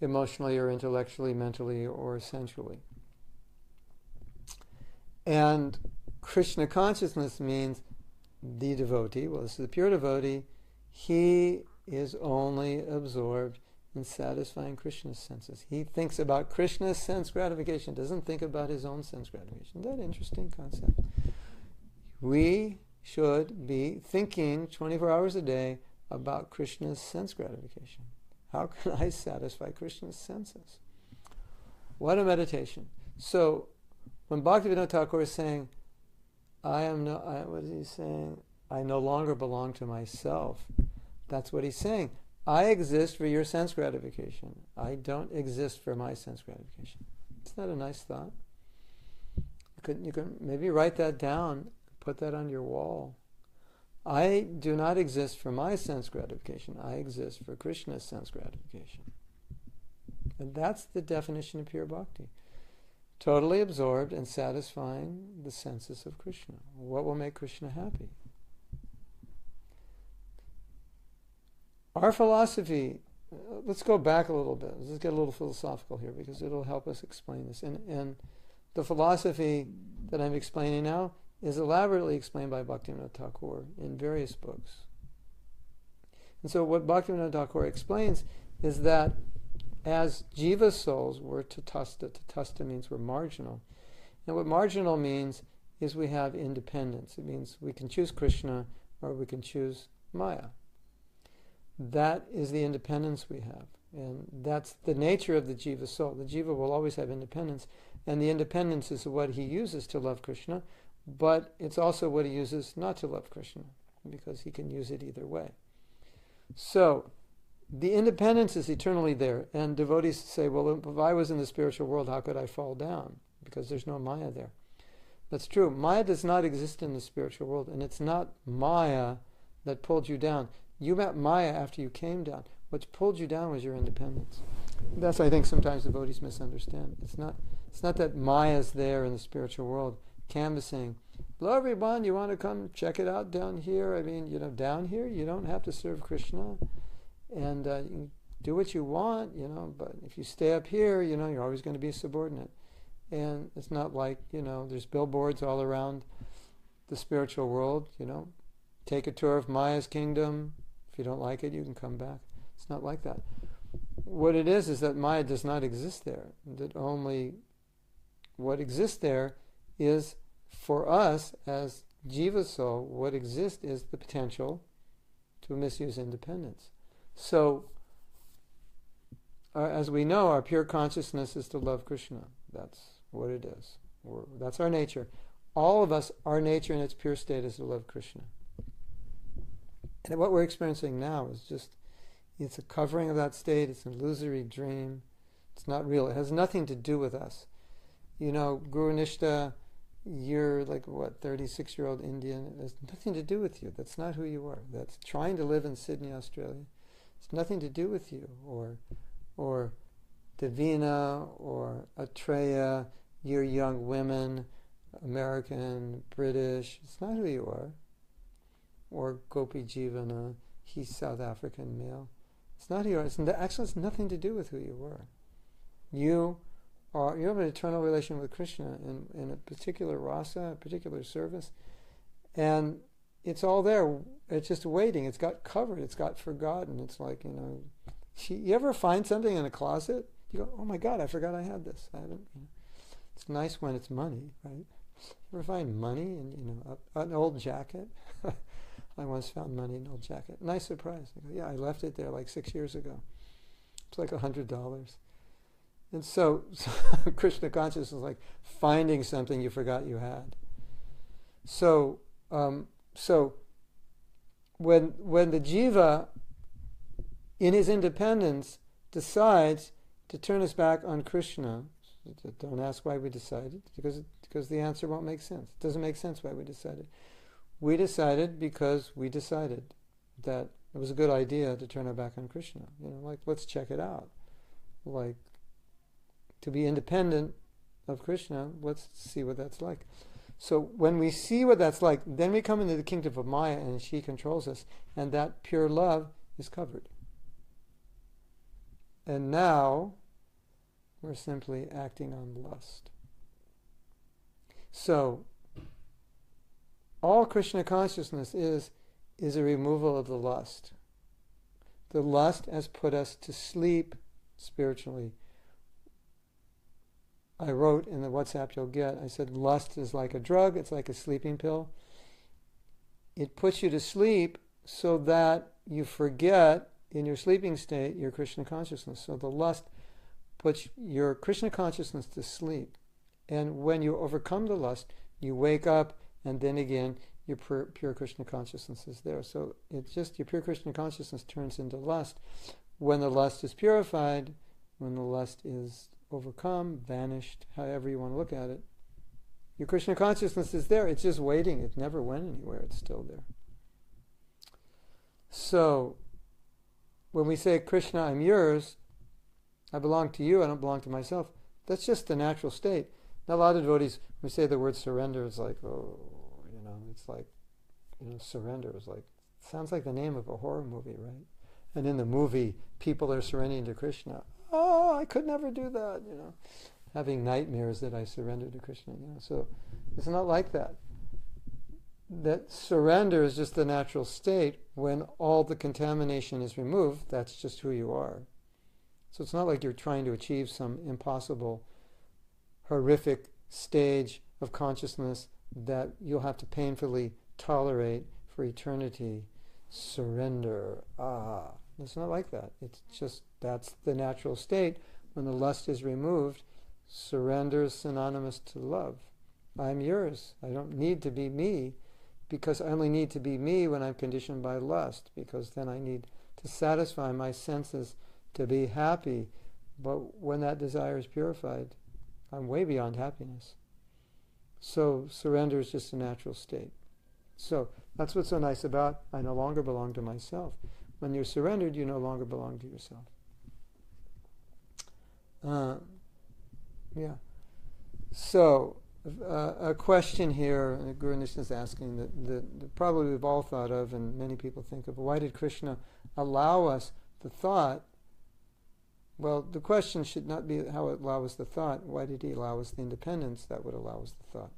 emotionally or intellectually, mentally or sensually. And Krishna consciousness means the devotee, well, this is the pure devotee, he is only absorbed in satisfying Krishna's senses. He thinks about Krishna's sense gratification, doesn't think about his own sense gratification. Isn't that an interesting concept? We should be thinking 24 hours a day about Krishna's sense gratification. How can I satisfy Krishna's senses? What a meditation. So, when Bhakti Vinod Thakur is saying, what is he saying? I no longer belong to myself. That's what he's saying. I exist for your sense gratification. I don't exist for my sense gratification. Isn't that a nice thought? You can maybe write that down, put that on your wall. I do not exist for my sense gratification. I exist for Krishna's sense gratification. And that's the definition of pure bhakti. Totally absorbed and satisfying the senses of Krishna. What will make Krishna happy? Our philosophy, let's go back a little bit. Let's get a little philosophical here because it'll help us explain this. And the philosophy that I'm explaining now is elaborately explained by Bhakti Vinod Thakur in various books. And so what Bhakti Vinod Thakur explains is that as jiva souls, we're tatasta. Tatasta means we're marginal. And what marginal means is we have independence. It means we can choose Krishna or we can choose Maya. That is the independence we have. And that's the nature of the jiva soul. The jiva will always have independence. And the independence is what he uses to love Krishna, but it's also what he uses not to love Krishna, because he can use it either way. So, the independence is eternally there. And devotees say, well, if I was in the spiritual world, how could I fall down? Because there's no Maya there. That's true. Maya does not exist in the spiritual world, and it's not Maya that pulled you down. You met Maya after you came down. What pulled you down was your independence. That's, I think, sometimes devotees misunderstand. It's not that Maya's there in the spiritual world canvassing. Hello, everyone. You want to come check it out down here? I mean, down here, you don't have to serve Krishna. And you can do what you want, but if you stay up here, you're always going to be subordinate. And it's not like, there's billboards all around the spiritual world, take a tour of Maya's kingdom. If you don't like it, you can come back. It's not like that. What it is that Maya does not exist there. That only what exists there is, for us as jiva soul, what exists is the potential to misuse independence. So, as we know, our pure consciousness is to love Krishna. That's what it is. That's our nature. All of us, our nature in its pure state is to love Krishna. And what we're experiencing now is just, it's a covering of that state. It's an illusory dream. It's not real. It has nothing to do with us. Guru Nishta, you're 36-year-old Indian. It has nothing to do with you. That's not who you are. That's trying to live in Sydney, Australia. It's nothing to do with you, or Davina, or Atreya, you're young women, American, British. It's not who you are. Or Gopi Jivana, he's South African male. It's not who you are. Actually, it's nothing to do with who you were. You have an eternal relation with Krishna in a particular rasa, a particular service, and it's all there. It's just waiting. It's got covered. It's got forgotten. It's like, you ever find something in a closet? You go, oh my God, I forgot I had this. I haven't. It's nice when it's money, right? You ever find money in an old jacket? I once found money in an old jacket. Nice surprise. I go, yeah, I left it there like 6 years ago. It's like $100. And so Krishna consciousness is like finding something you forgot you had. So when the jiva, in his independence, decides to turn his back on Krishna, don't ask why we decided, because the answer won't make sense. It doesn't make sense why we decided. We decided because we decided that it was a good idea to turn our back on Krishna. Let's check it out. To be independent of Krishna, let's see what that's like. So when we see what that's like, then we come into the kingdom of Maya and she controls us, and that pure love is covered. And now we're simply acting on lust. So all Krishna consciousness is a removal of the lust. The lust has put us to sleep spiritually. I wrote in the WhatsApp you'll get, I said lust is like a drug, it's like a sleeping pill. It puts you to sleep so that you forget in your sleeping state your Krishna consciousness. So the lust puts your Krishna consciousness to sleep. And when you overcome the lust, you wake up, and then again your pure Krishna consciousness is there. So it's just your pure Krishna consciousness turns into lust. When the lust is purified, when the lust is overcome, vanished, however you want to look at it, your Krishna consciousness is there. It's just waiting. It never went anywhere. It's still there. So when we say, Krishna, I'm yours, I belong to you, I don't belong to myself, that's just the natural state. Now, a lot of devotees, when we say the word surrender, it's like, it's like, surrender is like, sounds like the name of a horror movie, right? And in the movie, people are surrendering to Krishna. Oh, I could never do that, having nightmares that I surrendered to Krishna, So it's not like that. That surrender is just the natural state. When all the contamination is removed, that's just who you are. So it's not like you're trying to achieve some impossible, horrific stage of consciousness that you'll have to painfully tolerate for eternity. Surrender. It's not like that. It's just, that's the natural state. When the lust is removed, surrender is synonymous to love. I'm yours. I don't need to be me, because I only need to be me when I'm conditioned by lust, because then I need to satisfy my senses to be happy. But when that desire is purified, I'm way beyond happiness. So surrender is just a natural state. So that's what's so nice about I no longer belong to myself. When you're surrendered, you no longer belong to yourself. So a question here, Guru Nishna is asking that probably we've all thought of, and many people think of, why did Krishna allow us the thought? Well, the question should not be how it allows us the thought. Why did he allow us the independence that would allow us the thought?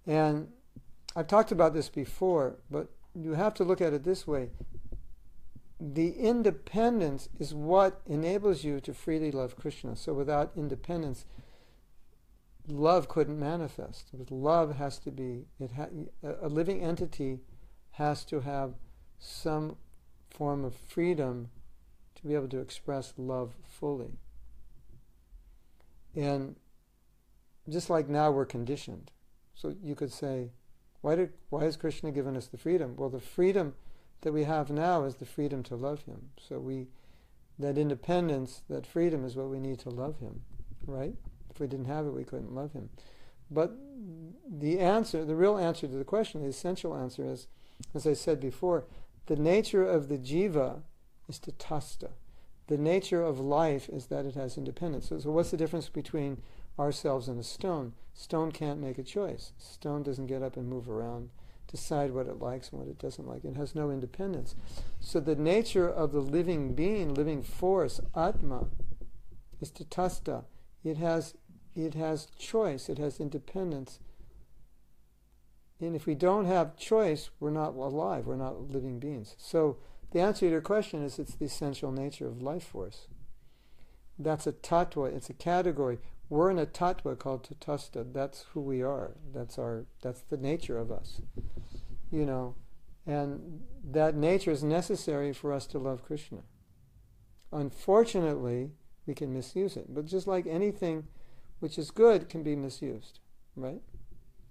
And I've talked about this before, but you have to look at it this way. The independence is what enables you to freely love Krishna. So without independence, love couldn't manifest. Because love has to be, a living entity has to have some form of freedom to be able to express love fully. And just like now we're conditioned. So you could say, why has Krishna given us the freedom? Well, the freedom that we have now is the freedom to love him. So that independence, that freedom is what we need to love him, right? If we didn't have it, we couldn't love him. But the real answer to the question, the essential answer is, as I said before, the nature of the jiva is tatasta. The nature of life is that it has independence. So what's the difference between ourselves and a stone? Stone can't make a choice. Stone doesn't get up and move around, decide what it likes and what it doesn't like. It has no independence. So the nature of the living being, living force, Atma, is tatasta. It has choice. It has independence. And if we don't have choice, we're not alive. We're not living beings. So the answer to your question is it's the essential nature of life force. That's a tattva. It's a category. We're in a tattva called tatasta. That's who we are. That's the nature of us. And that nature is necessary for us to love Krishna. Unfortunately, we can misuse it. But just like anything which is good can be misused, right?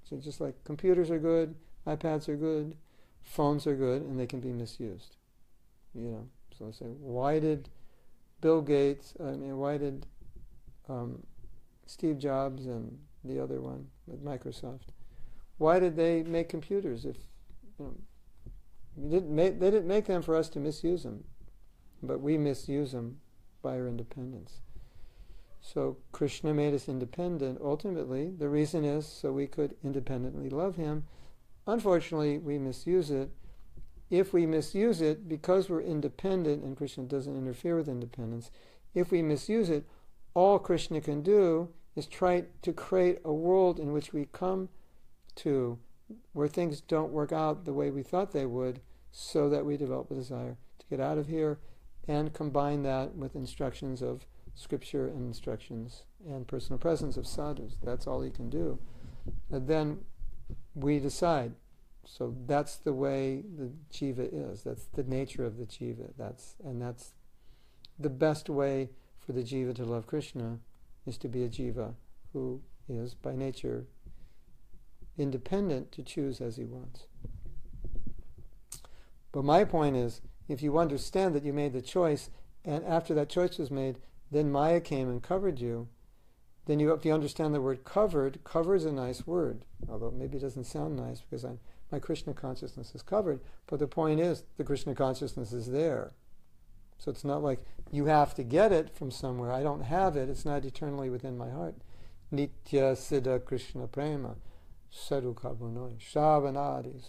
So just like computers are good, iPads are good, phones are good, and they can be misused. So I say, why did Bill Gates, why did Steve Jobs and the other one with Microsoft, why did they make computers if they didn't make them for us to misuse them, but we misuse them by our independence. So Krishna made us independent. Ultimately, the reason is so we could independently love him. Unfortunately, we misuse it. If we misuse it, because we're independent and Krishna doesn't interfere with independence, if we misuse it, all Krishna can do is try to create a world in which we come to where things don't work out the way we thought they would, so that we develop a desire to get out of here and combine that with instructions of scripture and instructions and personal presence of sadhus. That's all he can do. And then we decide. So that's the way the jiva is. That's the nature of the jiva. That's the best way for the jiva to love Krishna, is to be a jiva who is by nature independent to choose as he wants. But my point is, if you understand that you made the choice, and after that choice was made, then Maya came and covered you, then if you understand the word covered, cover is a nice word, although maybe it doesn't sound nice because my Krishna consciousness is covered, but the point is the Krishna consciousness is there. So it's not like you have to get it from somewhere. I don't have it. It's not eternally within my heart. Nitya Siddha Krishna Prema Saruka Bhunoy Shavanadi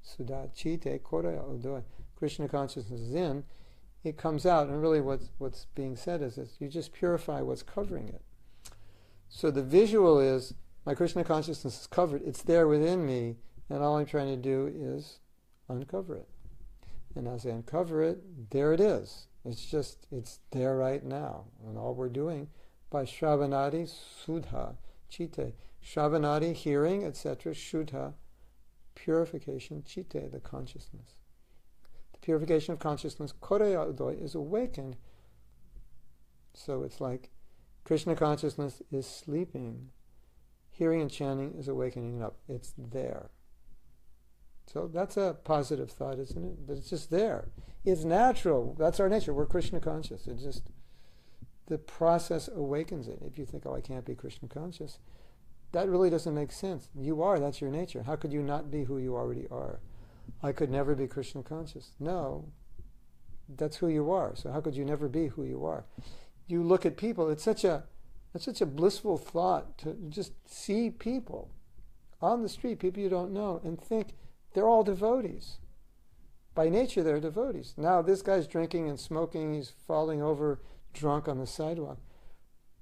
Sudachite Koraya Udoy. Krishna consciousness is in. It comes out, and really what's being said is that you just purify what's covering it. So the visual is, my Krishna consciousness is covered, it's there within me, and all I'm trying to do is uncover it. And as I uncover it, there it is. It's there right now. And all we're doing, by Shravanadi, Sudha, Chite, Shravanadi, hearing, etc., Shuddha, purification, Chite, the consciousness. Purification of consciousness, Koraya Udoy, is awakened. So it's like Krishna consciousness is sleeping. Hearing and chanting is awakening up. It's there. So that's a positive thought, isn't it? But it's just there. It's natural. That's our nature. We're Krishna conscious. It's just the process awakens it. If you think, I can't be Krishna conscious, that really doesn't make sense. You are. That's your nature. How could you not be who you already are? I could never be Krishna conscious. No, that's who you are. So how could you never be who you are? You look at people. It's such a blissful thought to just see people on the street, people you don't know, and think they're all devotees. By nature, they're devotees. Now this guy's drinking and smoking. He's falling over drunk on the sidewalk.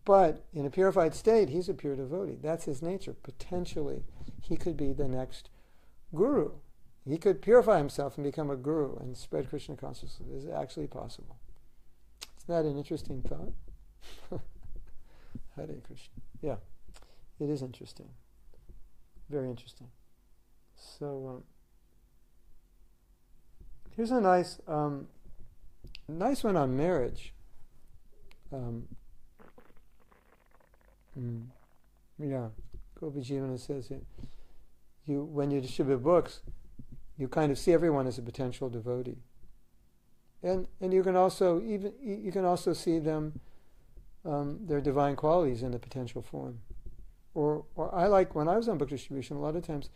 But in a purified state, he's a pure devotee. That's his nature. Potentially, he could be the next guru. He could purify himself and become a guru and spread Krishna consciousness. Is it actually possible? Isn't that an interesting thought? Hare Krishna. Yeah, it is interesting. Very interesting. So here's a nice one on marriage. Gopi Jivana says it. When you distribute books, you kind of see everyone as a potential devotee, and you can also see them, their divine qualities in a potential form. Or I like, when I was on book distribution, a lot of times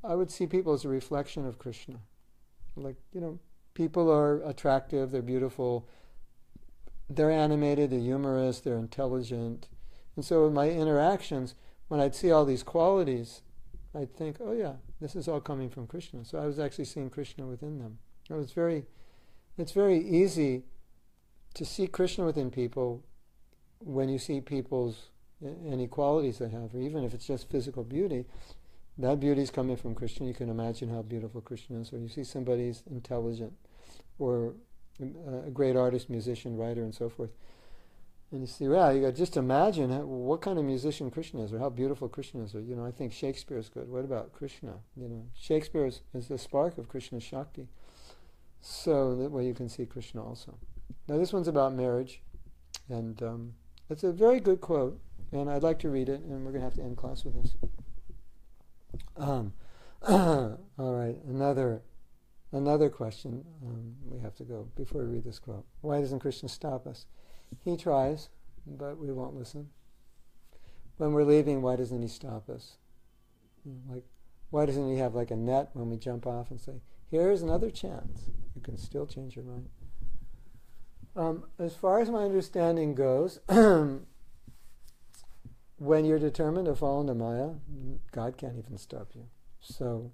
I would see people as a reflection of Krishna. Like, People are attractive, they're beautiful, they're animated, they're humorous, they're intelligent. And so in my interactions, when I'd see all these qualities, I'd think, oh yeah, this is all coming from Krishna. So I was actually seeing Krishna within them. It's very easy to see Krishna within people when you see people's any qualities they have, or even if it's just physical beauty. That beauty is coming from Krishna. You can imagine how beautiful Krishna is. Or you see somebody's intelligent, or a great artist, musician, writer, and so forth. And you see, wow, you got just imagine what kind of musician Krishna is, or how beautiful Krishna is. Or, I think Shakespeare is good. What about Krishna? Shakespeare is the spark of Krishna's Shakti. So that way you can see Krishna also. Now this one's about marriage, and it's a very good quote, and I'd like to read it, and we're going to have to end class with this. All right, another question. We have to go before we read this quote. Why doesn't Krishna stop us? He tries, but we won't listen. When we're leaving, why doesn't he stop us? Why doesn't he have like a net when we jump off and say, here's another chance. You can still change your mind. As far as my understanding goes, when you're determined to fall into Maya, God can't even stop you. So,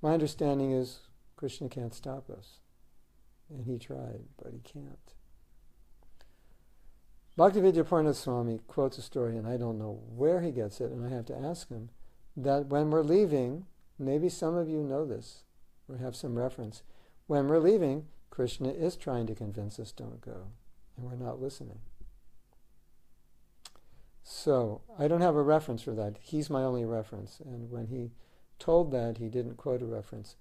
my understanding is Krishna can't stop us. And he tried, but he can't. Bhaktivedanta Swami quotes a story, and I don't know where he gets it, and I have to ask him, that when we're leaving, maybe some of you know this, or have some reference, when we're leaving, Krishna is trying to convince us don't go, and we're not listening. So, I don't have a reference for that. He's my only reference, and when he told that, he didn't quote a reference.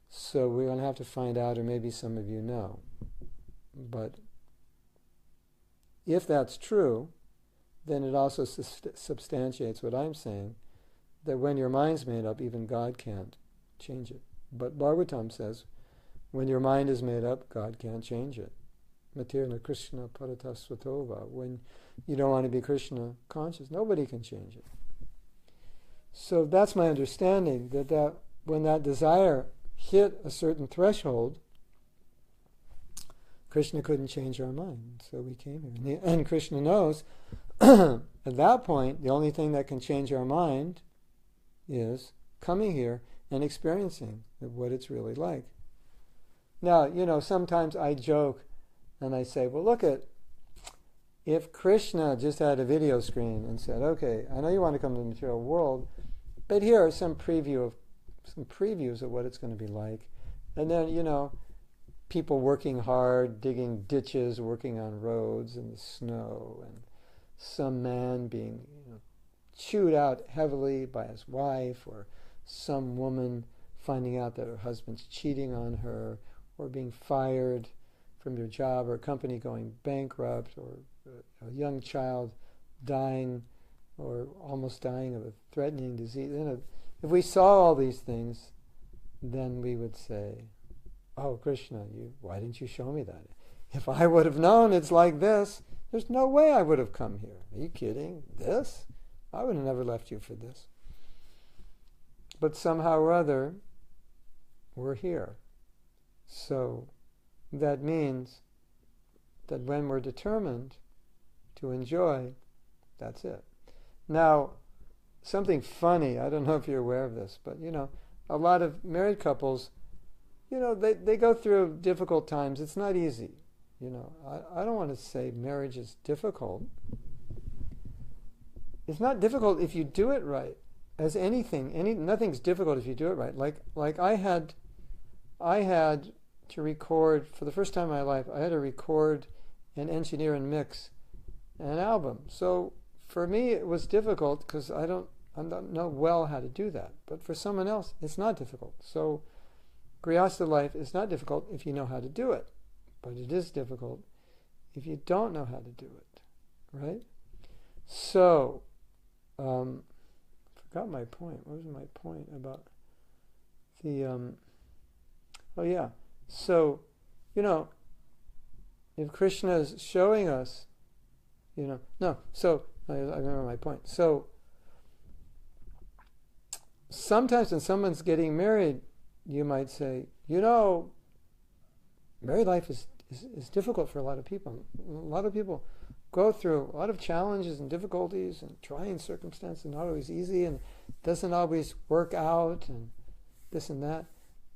So we're going to have to find out, or maybe some of you know. But if that's true, then it also substantiates what I'm saying, that when your mind's made up, even God can't change it. But Bhagavatam says, when your mind is made up, God can't change it. Matirna Krishna Paratasvatova. When you don't want to be Krishna conscious, nobody can change it. So that's my understanding, that when that desire hit a certain threshold, Krishna couldn't change our mind, so we came here. And Krishna knows, at that point, the only thing that can change our mind is coming here and experiencing what it's really like. Now, sometimes I joke and I say, well, look if Krishna just had a video screen and said, okay, I know you want to come to the material world, but here are some previews of what it's going to be like. And then, people working hard, digging ditches, working on roads in the snow, and some man being chewed out heavily by his wife, or some woman finding out that her husband's cheating on her, or being fired from their job, or a company going bankrupt, or a young child dying or almost dying of a threatening disease. If we saw all these things, then we would say, oh, Krishna, why didn't you show me that? If I would have known it's like this, there's no way I would have come here. Are you kidding? This? I would have never left you for this. But somehow or other, we're here. So that means that when we're determined to enjoy, that's it. Now, something funny, I don't know if you're aware of this, but a lot of married couples, they go through difficult times. It's not easy. I don't want to say marriage is difficult. It's not difficult if you do it right. As nothing's difficult if you do it right. Like I had to record, for the first time in my life, I had to record and engineer and mix an album. So for me it was difficult because I don't know well how to do that. But for someone else, it's not difficult. So Grihastha life is not difficult if you know how to do it. But it is difficult if you don't know how to do it. Right? So, forgot my point. What was my point about the... oh yeah. So, if Krishna is showing us, I remember my point. So, sometimes when someone's getting married, you might say, married life is difficult for a lot of people. A lot of people go through a lot of challenges and difficulties and trying circumstances, not always easy, and doesn't always work out, and this and that.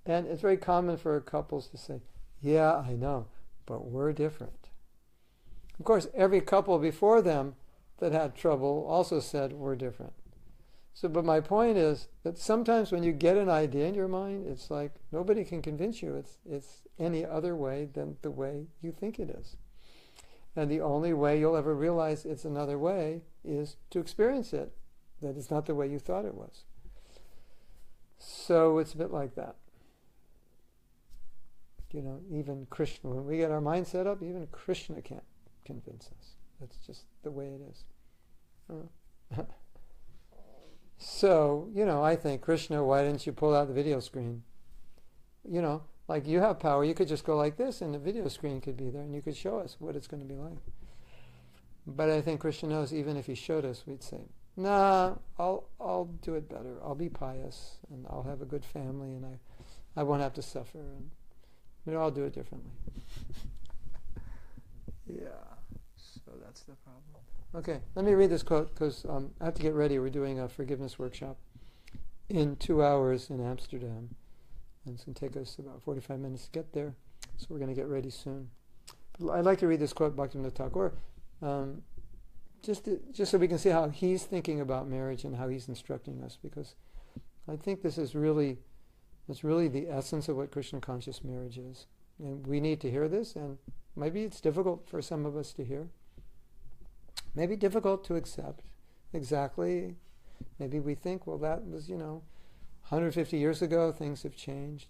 And it's very common for couples to say, yeah, I know, but we're different. Of course, every couple before them that had trouble also said, we're different. So, but my point is that sometimes when you get an idea in your mind, it's like nobody can convince you it's any other way than the way you think it is. And the only way you'll ever realize it's another way is to experience it, that it's not the way you thought it was. So it's a bit like that. You know, even Krishna, when we get our mind set up, even Krishna can't convince us. That's just the way it is. So, you know, I think, Krishna, why didn't you pull out the video screen? You know, like you have power, you could just go like this and the video screen could be there and you could show us what it's going to be like. But I think Krishna knows even if he showed us, we'd say, nah, I'll do it better. I'll be pious and I'll have a good family and I won't have to suffer, and I'll do it differently. Yeah, so that's the problem. Okay, let me read this quote because I have to get ready. We're doing a forgiveness workshop in 2 hours in Amsterdam. And it's going to take us about 45 minutes to get there. So we're going to get ready soon. But I'd like to read this quote, Bhakti Vinod Thakur, just so we can see how he's thinking about marriage and how he's instructing us, because I think this is really the essence of what Krishna conscious marriage is. And we need to hear this, and maybe it's difficult for some of us to hear. Maybe difficult to accept. Exactly. Maybe we think, well, that was, 150 years ago, things have changed.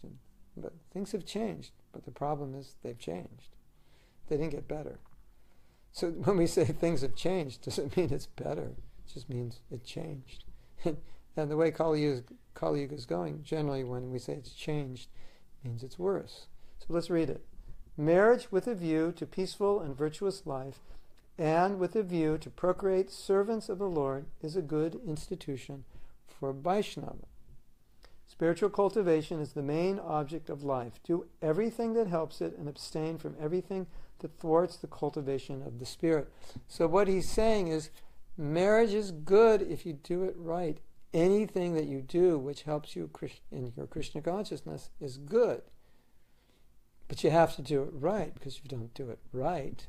But things have changed. But the problem is they've changed. They didn't get better. So when we say things have changed, doesn't mean it's better. It just means it changed. And the way Kali Yuga is going, generally when we say it's changed, means it's worse. So let's read it. Marriage with a view to peaceful and virtuous life and with a view to procreate servants of the Lord is a good institution for Vaishnava. Spiritual cultivation is the main object of life. Do everything that helps it and abstain from everything that thwarts the cultivation of the spirit. So what he's saying is marriage is good if you do it right. Anything that you do which helps you in your Krishna consciousness is good. But you have to do it right, because if you don't do it right,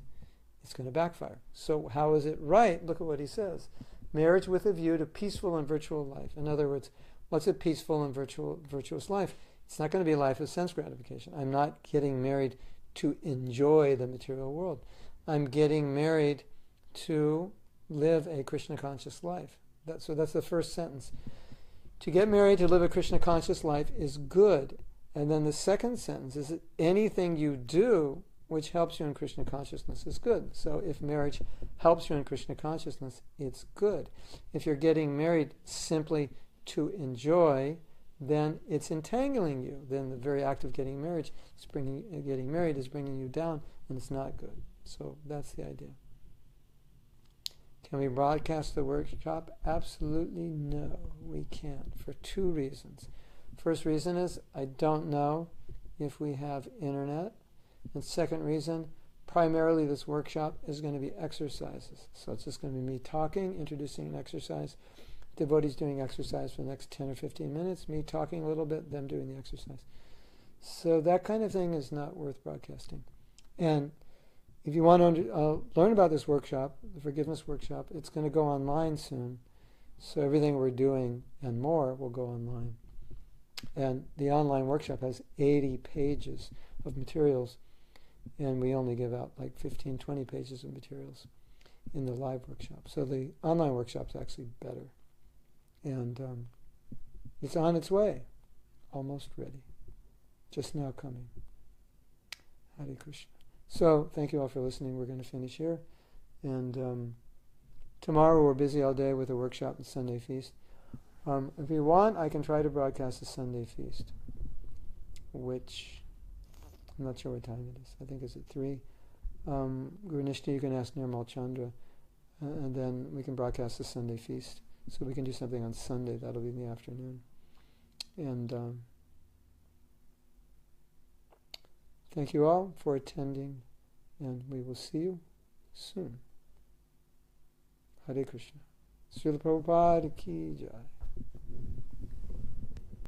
it's going to backfire. So how is it right? Look at what he says. Marriage with a view to peaceful and virtual life. In other words, what's a peaceful and virtuous life? It's not going to be a life of sense gratification. I'm not getting married to enjoy the material world. I'm getting married to live a Krishna conscious life. So that's the first sentence. To get married to live a Krishna conscious life is good. And then the second sentence is that anything you do which helps you in Krishna consciousness is good. So if marriage helps you in Krishna consciousness, it's good. If you're getting married simply to enjoy, then it's entangling you. Then the very act of getting married is bringing you down, and it's not good. So that's the idea. Can we broadcast the workshop? Absolutely no, we can't, for 2 reasons. First reason is I don't know if we have internet. And second reason, primarily this workshop is going to be exercises. So it's just going to be me talking, introducing an exercise, devotees doing exercise for the next 10 or 15 minutes, me talking a little bit, them doing the exercise. So that kind of thing is not worth broadcasting. And if you want to learn about this workshop, the forgiveness workshop, it's going to go online soon. So everything we're doing and more will go online. And the online workshop has 80 pages of materials, and we only give out like 15, 20 pages of materials in the live workshop. So the online workshop's actually better. And it's on its way, almost ready, just now coming. Hare Krishna. So thank you all for listening. We're going to finish here. And tomorrow we're busy all day with a workshop and Sunday feast. If you want, I can try to broadcast the Sunday feast, which I'm not sure what time it is. I think it's at 3. Guru Nishta, you can ask Nirmal Chandra, and then we can broadcast the Sunday feast. So we can do something on Sunday. That'll be in the afternoon. And Thank you all for attending, and we will see you soon. Hare Krishna. Srila Prabhupada ki jai.